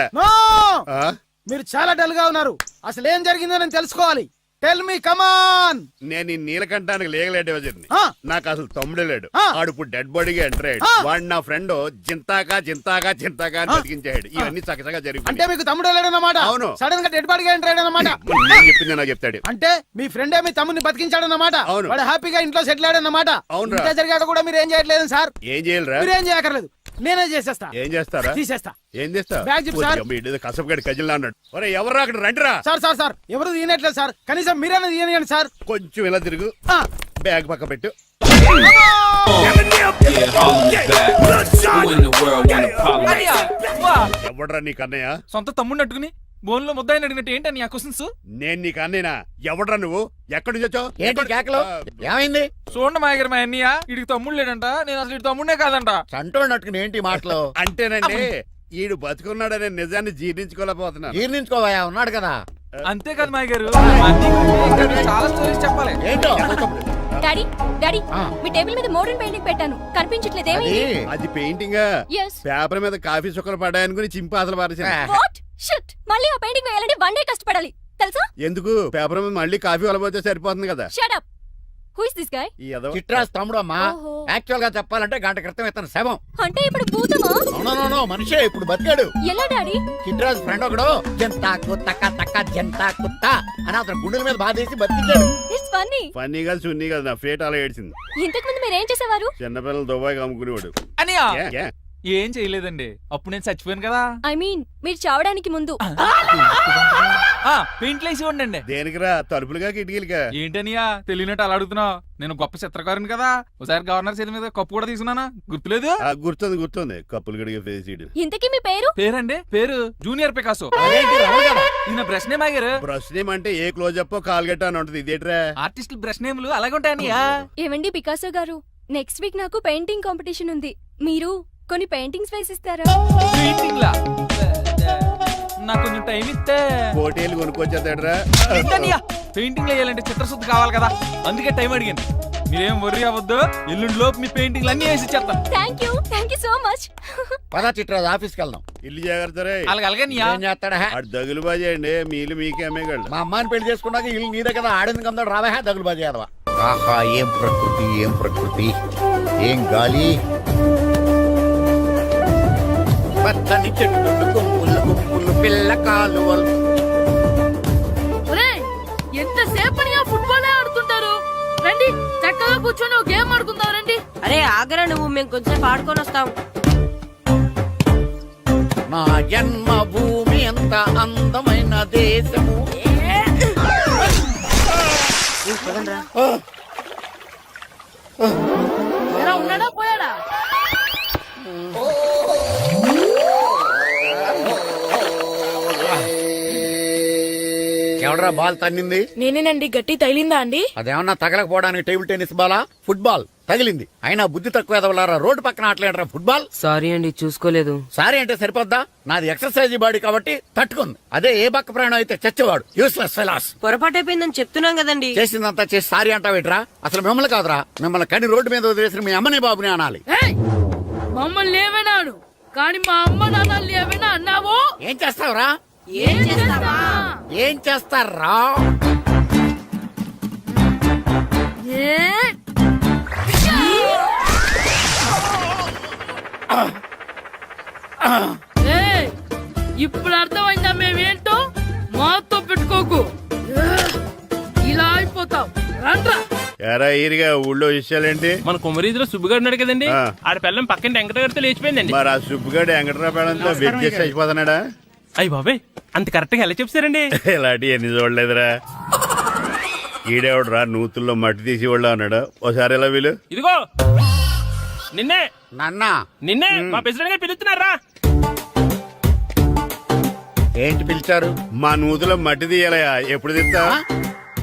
మీరు చాలా డల్ గా ఉన్నారు. అసలు ఏం జరిగిందో నేను తెలుసుకోవాలి. టెల్ మీ, కమాన్. నేను ఈ నీలకంఠానికి లేగలేడు వజర్ని. నాకు అసలు తమ్ముడే లేడు. ఆడు ఇప్పుడు డెడ్ బాడీగా ఎంటర్ అయ్యాడు. వాడు నా ఫ్రెండ్ జింతాకా జింతాకా జింతాకా అని బతికించాడు. ఇవన్నీ చక్కగా జరిగింది. అంటే మీకు తమ్ముడు లేడన్నమాట? అవును. సడన్ గా డెడ్ బాడీగా ఎంటర్ అయ్యాడన్నమాట. నేను చెప్పింది నాకు చెప్తాడు. అంటే మీ ఫ్రెండే మీ తమ్ముడిని బతికించాడన్నమాట. అవును. వాడు హ్యాపీగా ఇంట్లో సెటిల్ అయ్యాడన్నమాట. అవునురా. ఇంత జరిగాక కూడా మీరు ఏం చేయట్లేదు సార్. ఏం చేయాలిరా? మీరేం చేయక్కర్లేదు, నేనే చేసేస్తా. ఏం చేస్తారా? తీసేస్తా. ఏం చేస్తా? బ్యాగ్ చెప్పు సార్. కసపగడి కజిల్లా అన్నాడు. ఒరే ఎవరు అక్కడ రండిరా. సార్ సార్ సార్, ఎవరు తీయనట్లేదు సార్. కనీసం మీరైనా తీయనియండి సార్. కొంచెం ఇలా తిరుగు. బ్యాగ్ పక్క పెట్టు. ఎవడరా నీకు అన్నయ్య? సొంత తమ్ముడిని అట్టుకుని బోన్లో ముద్దాయిని అడిగినట్టు ఏంటని ఆ క్వశ్చన్స్? నేను నీకు అన్నయ్యనా? ఎవడరా నువ్వు? ఎక్కడి నుంచి వచ్చావు? ఏంటి కేకలు? ఏమైంది? చూడండి మాయగారు, మా అన్నయ్య వీడికి తమ్ముడు లేడంట. నేను అసలు ఇటు తమ్ముడే కాదంట. చంటోడు నట్టుకుని ఏంటి మాటలు? అంటేనండి ఈడు బతుకున్నాడనే నిజాన్ని జీర్ణించుకోలేకపోతున్నా. జీర్ణించుకోవా, ఉన్నాడు కదా. అంతేకాదు మాయగారు, చాలా స్టోరీస్ చెప్పాలి. ఏంటో? డాడీ డాడీ, మీ టేబుల్ మీద మోడర్న్ పెయింటింగ్ పెట్టాను, కనిపించట్లేదు. అది పెయింటింగ్. పేపర్ మీద కాఫీ చుక్కలు పడ్డాయనుకుని చింపి అసలు పారేసాను. వాట్ షిట్, మళ్ళీ ఆ పెయింటింగ్ వేయాలంటే 1 డే కష్టపడాలి తెలుసా? ఎందుకు? పేపర్ మీద మళ్ళీ కాఫీ వలపోతే సరిపోతుంది కదా. Shut up. Who is this guy? Chitraj తమ్ముడు అమ్మా. యాక్చువల్ గా చెప్పాలంటే గంట క్రితం ఇతను శవం. అంటే ఇప్పుడు భూతమా? నో మనిషే, ఇప్పుడు బతికాడు. ఎలా డాడీ? చిట్రాజ్ ఫ్రెండ్ ఒకడు జంతా కుత్తక తక్క జంతా కుత్త అని అతను గుండెల మీద బాధేసి బతికాడు. It's funny. ఫన్నీ కాదు, సున్నీ కాదు, నా ఫేట్ అలా ఏడ్చింది. ఇంతకు ముందు మీరు ఏం చేసేవారు? చిన్నపిల్లలు దుబాయ్ అమ్ముకునేవాడు. అనియా ఏం చేయలేదండి, అప్పుడు నేను చచ్చిపోయాను కదా. ఐ మీన్ మీరు చావడానికి ముందు. పెయింట్లు వేసి ఉండండి. దేనికిరా? తలుపులుగా కిటికీలుగా? ఏంటనియా తెలియనట్టు అలా అడుగుతున్నావు? నేను గొప్ప చిత్రకారుని కదా. ఒకసారి గవర్నర్ చేతి మీద కప్పు కూడా తీసుకున్నానా? గుర్తులేదు? గుర్తుంది. కప్పులు గడిగే ఫేస్. ఇంతకీ మీ పేరు? పేరండి, పేరు జూనియర్ పికాసో. ఈయన బ్రష్ నేమ్ ఆగారు. బ్రష్ నేమ్ అంటే ఏ క్లోజప్ కాల్గట్ట అని ఉంటది. ఇదేట్రా? ఆర్టిస్టులు బ్రష్ నేమ్లు అలాగే ఉంటాయనియా. ఏమండి పికాసో గారు, నెక్స్ట్ వీక్ నాకు పెయింటింగ్ కాంపిటీషన్ ఉంది. మీరు కొన్ని పెయింటింగ్స్ వేసిస్తారా? పెయింటింగ్ లా? నాకు కొంచెం టైం ఇస్తే పోటీలు కొనుక్కొచ్చేదేట్రా? పెయింటింగ్ వేయాలంటే చిత్రశుద్ధి కావాలి కదా, అందుకే టైం అడిగాను. మీరేం వర్రీ అవ్వద్దు, ఎల్లుండి లోపు మీ పెయింటింగ్లు అన్ని వేసి ఇచ్చేస్తాను. Thank you so much. పదా చిట్రాజు ఆఫీస్కి వెళ్దాం. ఇల్లు జాగ్రత్త రే. అలాగే ఏం చేస్తాడా ఆడు దగులు బాజేయండి, మీ ఇల్లు మీకే అమ్మేగాళ్ళు. మా అమ్మాయిని పెళ్లి చేసుకున్నాక ఇల్లు నీదే కదా, ఆడింది కదా రావా దగులు బాజీ అదవా. ఆహా ఏం ప్రకృతి, ఏం ప్రకృతి, ఏం గాలి. పచ్చని చెట్లు, గుంపులు గుంపులు పిల్ల కాలువలు. ఎంతసేపు ఫుట్బాల్ ఆడుతుంటారు, రండి చక్కగా కూర్చొని ఒక గేమ్ ఆడుకుందాం రండి. అరే ఆగరా నువ్వు, మేము కొంచెం ఆడుకొని వస్తాం. నా జన్మ భూమి ఎంత అందమైన దేశము. ఉన్నాడా పోయాడా? ఎవడరా బాల్ తన్నింది? నేనేనండి. గట్టి తగిలిందా అండి? అదేమన్నా తగలకపోవడానికి టేబుల్ టెన్నిస్ బాలా, ఫుట్బాల్ తగిలింది. అయినా బుద్ధి తక్కువ ఎదవలారా, రోడ్డు పక్కన ఆటలేడరా ఫుట్బాల్. సారీ అండి, చూసుకోలేదు. సారీ అంటే సరిపోద్దా? నాది ఎక్సర్సైజ్ బాడీ కాబట్టి తట్టుకుంది. అదే ఏ బక్క ప్రాణం అయితే చచ్చేవాడు. Useless fellas. పొరపాటు అయిపోయిందని చెప్తున్నాం కదండి. చేసిందంతా చేసి సారీ అంటావేట్రా? అసలు మిమ్మల్ని కాదురా, మిమ్మల్ని కని రోడ్డు మీద వదిలేసిన మీ అమ్మని బాబుని అనాలి. మమ్మల్ని ఏమైనాను కానీ మా అమ్మ నాన్నల్ని ఏమైనా అన్నావో ఏం చేస్తావురా? ఏం చేస్తారా? ఇప్పుడు అర్థమైందా మేమేంటో? మాతో పెట్టుకోకు, ఇలా అయిపోతావు. రండ్రా. ఎరా ఈరిగా ఊళ్ళో విషయాలేంటి? మన కుమరీధిలో సుబ్బుగాడు ఉన్నాడు కదండి, ఆడ పిల్లం పక్కన వెంకటగారితో లేచిపోయిందండి. మరి ఆ సుబ్బుగాడు వెంకటరావు పేడంతో వెయిట్ చేసి అయిపోతున్నాడా? అయ్యి బాబాయ్, అంత కరెక్ట్ గా ఎలా చెప్తారండి? ఇలాంటి ఎన్ని చూడలేదురా. ఈడేవడరా నూతుల్లో మట్టి తీసి వాళ్ళు అన్నాడు. ఓసారి ఎలా వీలు? ఇదిగో నిన్నే నాన్నా, నిన్నే మా ప్రెసిడెంట్ గారు పిలుస్తున్నారా? ఏంటి పిలిచారు? మా నూతులో మట్టి తీయాలయా. ఎప్పుడు తీస్తా?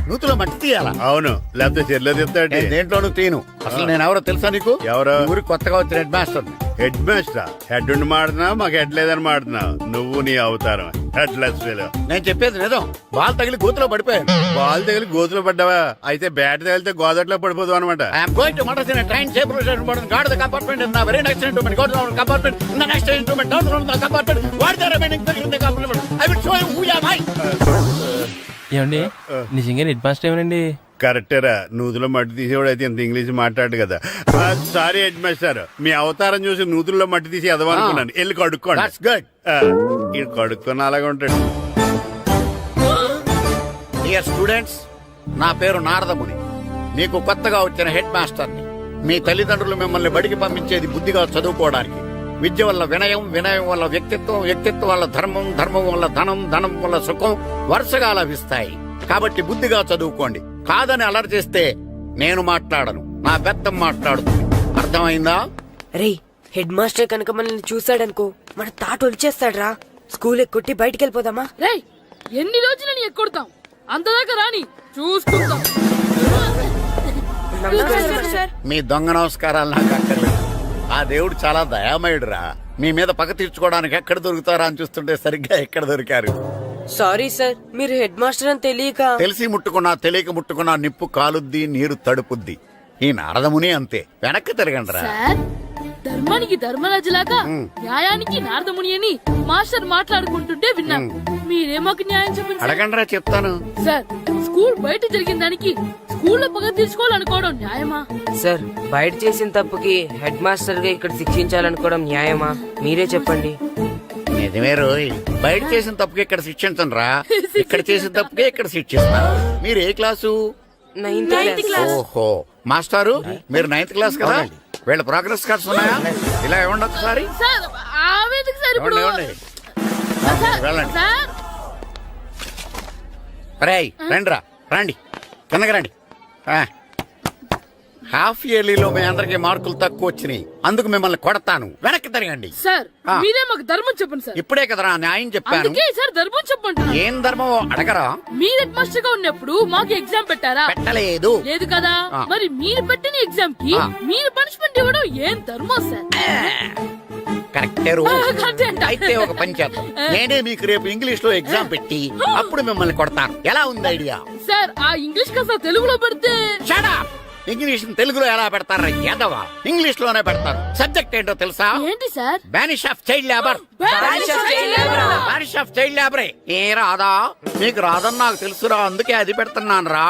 నూతులో మట్టి తీయాలా? అవును, లేకపోతే చెర్లో తీస్తాడు. దేంట్లోనూ తీను. అసలు నేను ఎవరో తెలుసా నీకు? ఎవరో? ఊరికి కొత్తగా వచ్చిన head master. Head master? Head ఉండి మాడుతున్నావు, మాకు హెడ్ లేదని మాడుతున్నావు. నువ్వు నీ అవతారం హెడ్ లెస్ ఫెలో. నేను చెప్పేది నిజం. బాల్ తగిలి గోతులో పడిపోయాను. బాల్ తగిలి గోతులో పడ్డావా? అయితే బ్యాట్ తగిలితే గోదట్లో పడిపోదు అనమాట. ఐఎమ్ గోయింగ్ టు మడస్ in a train safe route board guard the compartment in the very next instrument go down compartment in the next instrument down from the compartment what the remaining thing in the compartment I will show you who you are. ఏమండి నిజంగా head master ఏమనండి? కరెక్టేరా, నూతులో మట్టి తీసేవాడు అయితే ఇంత English మాట్లాడు కదా. Sorry head master, మీ అవతారం చూసి నూతుల్లో మట్టి తీసి ఎదవనుకున్నాను. వెళ్ళి కడుక్కోండి. ఇది కడుక్కున్న అలాగే ఉంటాడు. డియర్ స్టూడెంట్స్, నా పేరు నారదముని. మీకు కొత్తగా వచ్చిన హెడ్ మాస్టర్ని. మీ తల్లిదండ్రులు మిమ్మల్ని బడికి పంపించేది బుద్ధిగా చదువుకోవడానికి. విద్య వల్ల వినయం, వినయం వల్ల వ్యక్తిత్వం, వ్యక్తిత్వం వల్ల ధర్మం, ధర్మం వల్ల ధనం, ధనం వల్ల సుఖం వరుసగా లభిస్తాయి. కాబట్టి బుద్ధిగా చదువుకోండి. కాదని అలర్ చేస్తే నేను మాట్లాడను, నా పెద్దం మాట్లాడుతుంది. అర్థమైందా? రే హెడ్ మాస్టర్ కనుక మనల్ని చూసాడనుకో, మన తాట వచ్చేస్తాడ్రా. స్కూల్ ఎక్కొట్టి బయటికి వెళ్ళిపోదామా? రేయ్, ఎన్ని రోజులని ఎక్కొడతాం? అంతదాకా రాని చూసుకుంటాం. మీ దొంగ నమస్కారాలు నాకు అక్కర్లేదు. ఆ దేవుడు చాలా దయామయుడురా. మీ మీద పగ తీర్చుకోవడానికి ఎక్కడ దొరుకుతారా అని చూస్తుంటే సరిగ్గా ఎక్కడ దొరికారు. సారీ సార్, మీరు హెడ్ మాస్టర్ అని తెలియక. తెలిసి ముట్టుకున్నా తెలియక ముట్టుకున్నా నిప్పు కాలుద్ది, నీరు తడుపుద్ది. ఈ నారదముని అంతే. వెనక్కి తిరగండి రా. ధర్మానికి ధర్మరాజులాగా న్యాయానికి నారదముని అని మాస్టర్ మాట్లాడుకుంటుంటే విన్నాం. మీరే మాకు న్యాయం చెప్పండి. అడగండి రా, చెప్తాను. సార్, స్కూల్ బయట జరిగిన దానికి స్కూల్లో పగ తీర్చుకోవాలనుకోవడం న్యాయమా? సార్, బయట చేసిన తప్పుకి హెడ్ మాస్టర్ గా ఇక్కడ శిక్షించాలనుకోవడం న్యాయమా? మీరే చెప్పండి. నిజమే రోయ్, బయట చేసిన తప్పుకి ఇక్కడ శిక్షించను రా. ఇక్కడ చేసిన తప్పుకే ఇక్కడ శిక్షిస్తాను. మీరు ఏ క్లాసు? 9th class. ఓహో, మాస్టారు మీరు 9th క్లాస్ కదా? వీళ్ళ ప్రోగ్రెస్ కార్డ్స్ ఉన్నాయా? ఇలా ఇవ్వండి ఒకసారి. ఇవ్వండి. వెళ్ళండి. రేయ్ రండిరా, రండి కిందకి రండి. హాఫ్ ఇయర్లీలో మీ అందరికి మార్కులు తక్కువ వచ్చినాయి, అందుకు మిమ్మల్ని కొడతాను. వెనక్కి తిరగండి. సార్, మీరే మాకు ధర్మం చెప్పండి సార్. ఇప్పుడే కదరా న్యాయం చెప్పాను. సార్ ధర్మం చెప్పండి. ఏం ధర్మం అడగరా? మీరు హెడ్ మాస్టర్ గా ఉన్నప్పుడు మాకు ఎగ్జామ్ పెట్టారా? పెట్టలేదు. లేదు కదా. మరి మీరు పెట్టిన ఎగ్జామ్ కి మీరు పనిష్మెంట్ ఇవ్వడం ఏం ధర్మం సార్? కరెక్టే. అయితే ఒక పని చేద్దాం, నేనే మీకు రేపు ఇంగ్లీష్ లో ఎగ్జామ్ పెట్టి అప్పుడు మిమ్మల్ని కొడతాను. ఎలా ఉంది ఐడియా? సార్, ఆ ఇంగ్లీష్ కాస్త తెలుగులో పెడితే. ఇంగ్లీష్ తెలుగులో ఎలా పెడతారా యాదవా? ఇంగ్లీష్ లోనే పెడతారు. సబ్జెక్ట్ ఏంటో తెలుసా? ఏంటి sir? Banish of child labour. Banish of child లేబరే. ఏ రాదా? నీకు రాదని నాకు తెలుసురా, అందుకే అది పెడుతున్నాను రా.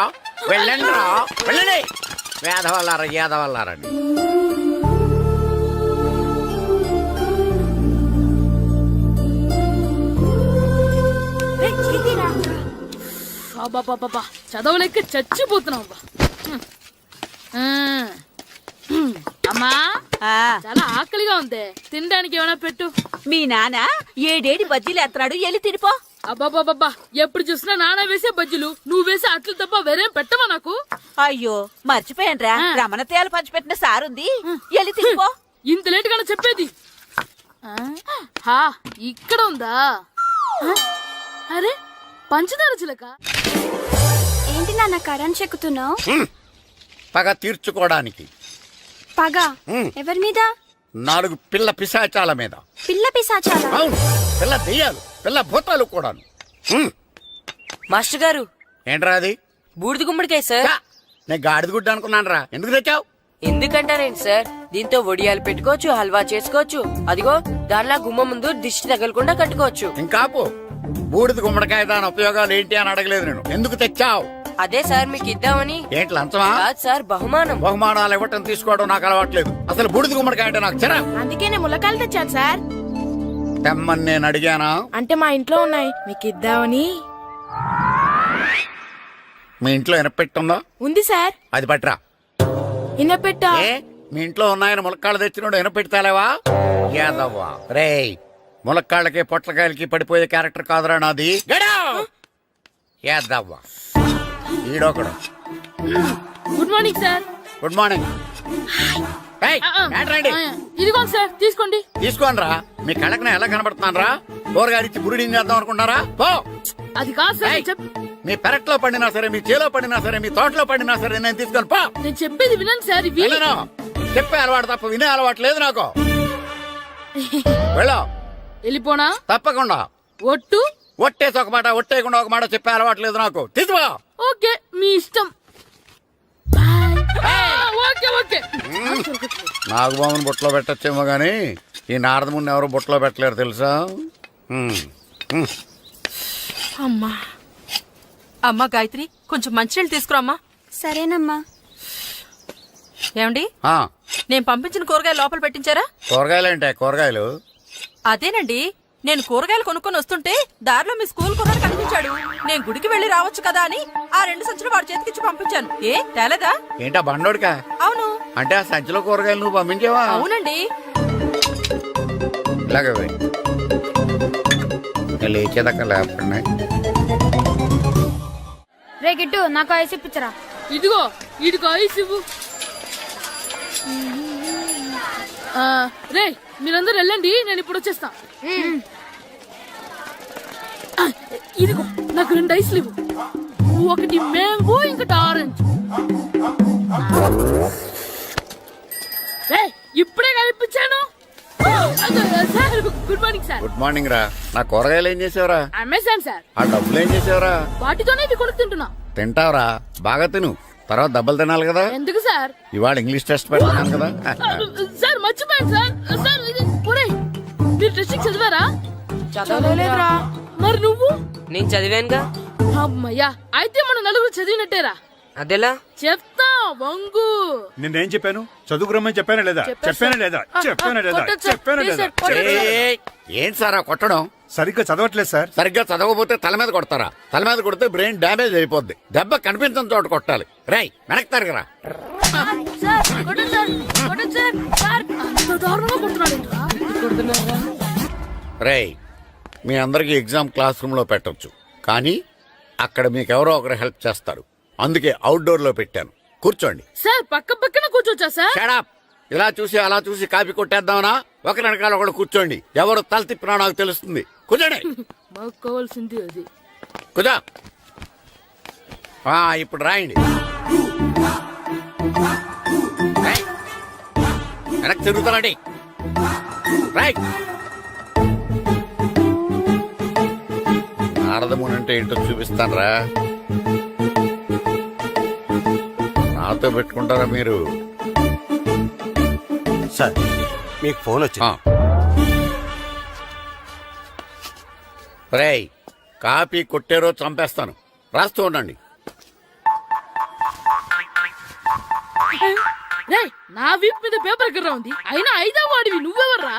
వెళ్ళండి రా, వెళ్ళండి. వేదవల్లారా, యాదవల్లారండి. అబ్బా చదవలేక చచ్చిపోతున్నావు. అమ్మా చాలా ఆకలిగా ఉంది, తినడానికి ఏమైనా పెట్టు. మీ నాన్న ఏడేడి బజ్జీలు ఎత్తాడు, ఎల్లి తినిపో. అబ్బాబాబా ఎప్పుడు చూసినా నాన్న వేసే బజ్జీలు, నువ్వు వేసే అట్లు తప్ప వేరేం పెట్టవా నాకు? అయ్యో మర్చిపోయానురా, రమణ తేలు పంచిపెట్టిన సారుంది, ఎల్లి తినిపో. ఇంత లేట్ గా చెప్పేది. ఇక్కడ ఉందా? అరే పంచదార చిలక. ఏంటి నాన్న కరెంట్ చెక్కుతున్నావు? పగ తీర్చుకోవడానికి. పగ ఎవరి మీద? 4 పిల్ల పిశాచాల మీద. పిల్ల పిశాచాలా? అవును, పిల్ల దెయ్యాలు, పిల్ల భూతాలు కూడా. మాస్టర్ గారు ఏంట్రా అది? బూడిద గుమ్మడికాయ సార్. నేను గాడిద గుడ్డ అనుకున్నాను రా. ఎందుకు తెచ్చావు? ఎందుకంటారేంటి సార్, దీంతో వడియాలు పెట్టుకోవచ్చు, హల్వా చేసుకోవచ్చు. అదిగో దానిలా గుమ్మ ముందు దిష్టి తగలకుండా కట్టుకోవచ్చు. ఇంకాపు బూడిద గుమ్మడికాయ దాని ఉపయోగాలు ఏంటి అని అడగలేదు నేను. ఎందుకు తెచ్చావు? అదే సార్ మీకు ఇద్దామని. ఏంటి లంచమా? కాదు సార్, బహుమానం. బహుమానాలు ఇవ్వటం తీసుకోవడం నాకు అలవాట్లేదు. అసలు బూడిద గుమ్మడికాయ అంటే నాకు చిరా. అందుకే నేను ములకాయలు తెచ్చాను సార్. తెమ్మని నేను అడిగానా? అంటే మా ఇంట్లో ఉన్నాయి, మీకు ఇద్దామని. మీ ఇంట్లో ఎనపెట్టుందా? ఉంది సార్. అది పట్రా. ఇన్నపెట్టా? ఏ మీ ఇంట్లో ఉన్నాయని ములక్కాళ్ళు తెచ్చినోడు ఎనపెడతాలేవా? యాదవ్వా రేయ్, ములక్కాళ్ళకి పొట్లకాయలకి పడిపోయే క్యారెక్టర్ కాదురా నాది. యాదవ్వా ఈడొకడు. Good morning sir. Good morning. ఇదిగోండి సార్, తీసుకోండి. తీసుకోండి రా. మీ కళ్ళకి ఎలా కనబడుతున్నాను రా? కూరగాయలిచ్చి బురిడింగ్ చేద్దాం అనుకుంటారా? పో. అది కాదు సార్. మీ పెరట్లో పండినా సరే, మీ చేలో పండినా సరే, మీ తోటలో పండినా సరే నేను తీసుకొని పో. నేను చెప్పేది వినండి సార్. ఇవి చెప్పే అలవాటు తప్ప వినే అలవాటు లేదు నాకు. వెళ్ళో. వెళ్ళిపోనా? తప్పకుండా. ఒట్టు? ఒట్టేసి ఒక మాట, ఒట్టేయకుండా ఒక మాట చెప్పే అలవాటు లేదు నాకు. తీసుకో. ఓకే, మీ ఇష్టం. Okay okay. నాగబాబుని బుట్టలో పెట్టచ్చేమో గాని ఈ నారదముని ఎవరు బుట్టలో పెట్టలేరు తెలుసా? అమ్మా అమ్మా గాయత్రి, కొంచెం మంచినీళ్ళు తీసుకురామ్మా. సరేనమ్మా. ఏమండి, నేను పంపించిన కూరగాయలు లోపల పెట్టించారా? కూరగాయలు ఏంటే? కూరగాయలు అదేనండి, నేను కూరగాయలు కొనుక్కొని వస్తుంటే దారిలో మీ స్కూల్ కుర్రాడు కనిపించాడు. నేను గుడికి వెళ్లి రావచ్చు కదా అని ఆ 2 సంచులు వాడి చేతికిచ్చి పంపించాను. ఏ తేలేదా? ఏంటా బండోడికా? అవును. అంటే ఆ సంచిలో కూరగాయలు నువ్వు పంపించావా? అవునండి. ఇలాగే లేచేదాకా లేకుండా. రే గిట్టు, నాకు ఐస్ ఇప్పించరా. ఇదిగో ఇదిగో ఐస్ ఇవ్వు. రే మీరందరూ వెళ్ళండి, నేను ఇప్పుడు వచ్చేస్తా. ఇదిగో నాకు 2 ఐస్లు ఇవ్వు. ఒకటి మ్యాంగో, ఇంకటి ఆరెంజ్. ఇప్పుడే కనిపించాను. Good morning sir. Good morning రా. నా కూరగాయలు ఏం చేసావురా? Amazon sir. ఆ డబ్బులు ఏం చేసావురా? వాటితోనే ఇవి కొనుక్కు తింటున్నా. తింటావురా, బాగా తిను. తర్వాత దెబ్బలు తినాలి కదా. ఎందుకు సార్? ఇవాళ ఇంగ్లీష్ టెస్ట్ పెడుతున్నాను కదా. సార్ మర్చిపోయాను సార్. సార్ మీరు టెస్టింగ్ చదివారా? చదవలేదురా. మరి నువ్వు? నేను చదివానుగా. అమ్మయ్యా, అయితే మన నలుగురు చదివినట్టేరా. అదెలా? చెప్తా వంగు. నేనేం చెప్పాను? చదువుకురమ్మని చెప్పానా లేదా? చెప్పానా లేదా? చెప్పానా లేదా? చెప్పానా లేదా? ఏంటి సార్ కొట్టడం? సరిగ్గా చదవట్లేదు సార్. సరిగ్గా చదవకపోతే తల మీద కొడతారా? తల మీద కొడితే బ్రెయిన్ డ్యామేజ్ అయిపోద్ది. దెబ్బ కనిపించిన చోట కొట్టాలి. రై వెనక్కి తరగరా. రేయ్, మీ అందరికి ఎగ్జామ్ క్లాస్ రూమ్ లో పెట్టొచ్చు, కానీ అక్కడ మీకు ఎవరో ఒకరు హెల్ప్ చేస్తారు. అందుకే అవుట్డోర్ లో పెట్టాను. కూర్చోండి. సార్ పక్క పక్కన కూర్చోచ్చా సార్? Shut up. ఇలా చూసి అలా చూసి కాపీ కొట్టేద్దామనా? ఒకరి వెనకాల ఒకడు కూర్చోండి. ఎవరు తల తిప్పినా నాకు తెలుస్తుంది. కూర్చోండి. మాకు కావాల్సింది అది. కూర్చో. ఇప్పుడు రాయండి. వెనక్కి తిరుగుతానండి. రైట్. నారదముని అంటే ఏంటో చూపిస్తాను రా. నాతో పెట్టుకుంటారా మీరు? సార్ మీకు ఫోన్ వచ్చింది. రేయ్, కాపీ కొట్టారో చంపేస్తాను. రాస్తూ ఉండండి. రేయ్, నా వీప్ మీద పేపర్ ఎక్కడ ఉంది? అయినా 5వ వాడివి నువ్వెవర్రా?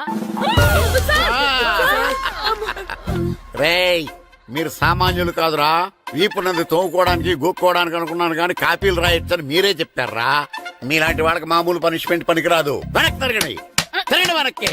రేయ్, మీరు సామాన్యులు కాదురా. వీపునంది తోముకోవడానికి గోక్కోవడానికి అనుకున్నాను కానీ కాపీలు రాయొచ్చని మీరే చెప్పారా? మీలాంటి వాళ్ళకి మామూలు పనిష్మెంట్ పనికిరాదు. వెనక్కి తిరగండి, వెనక్కి.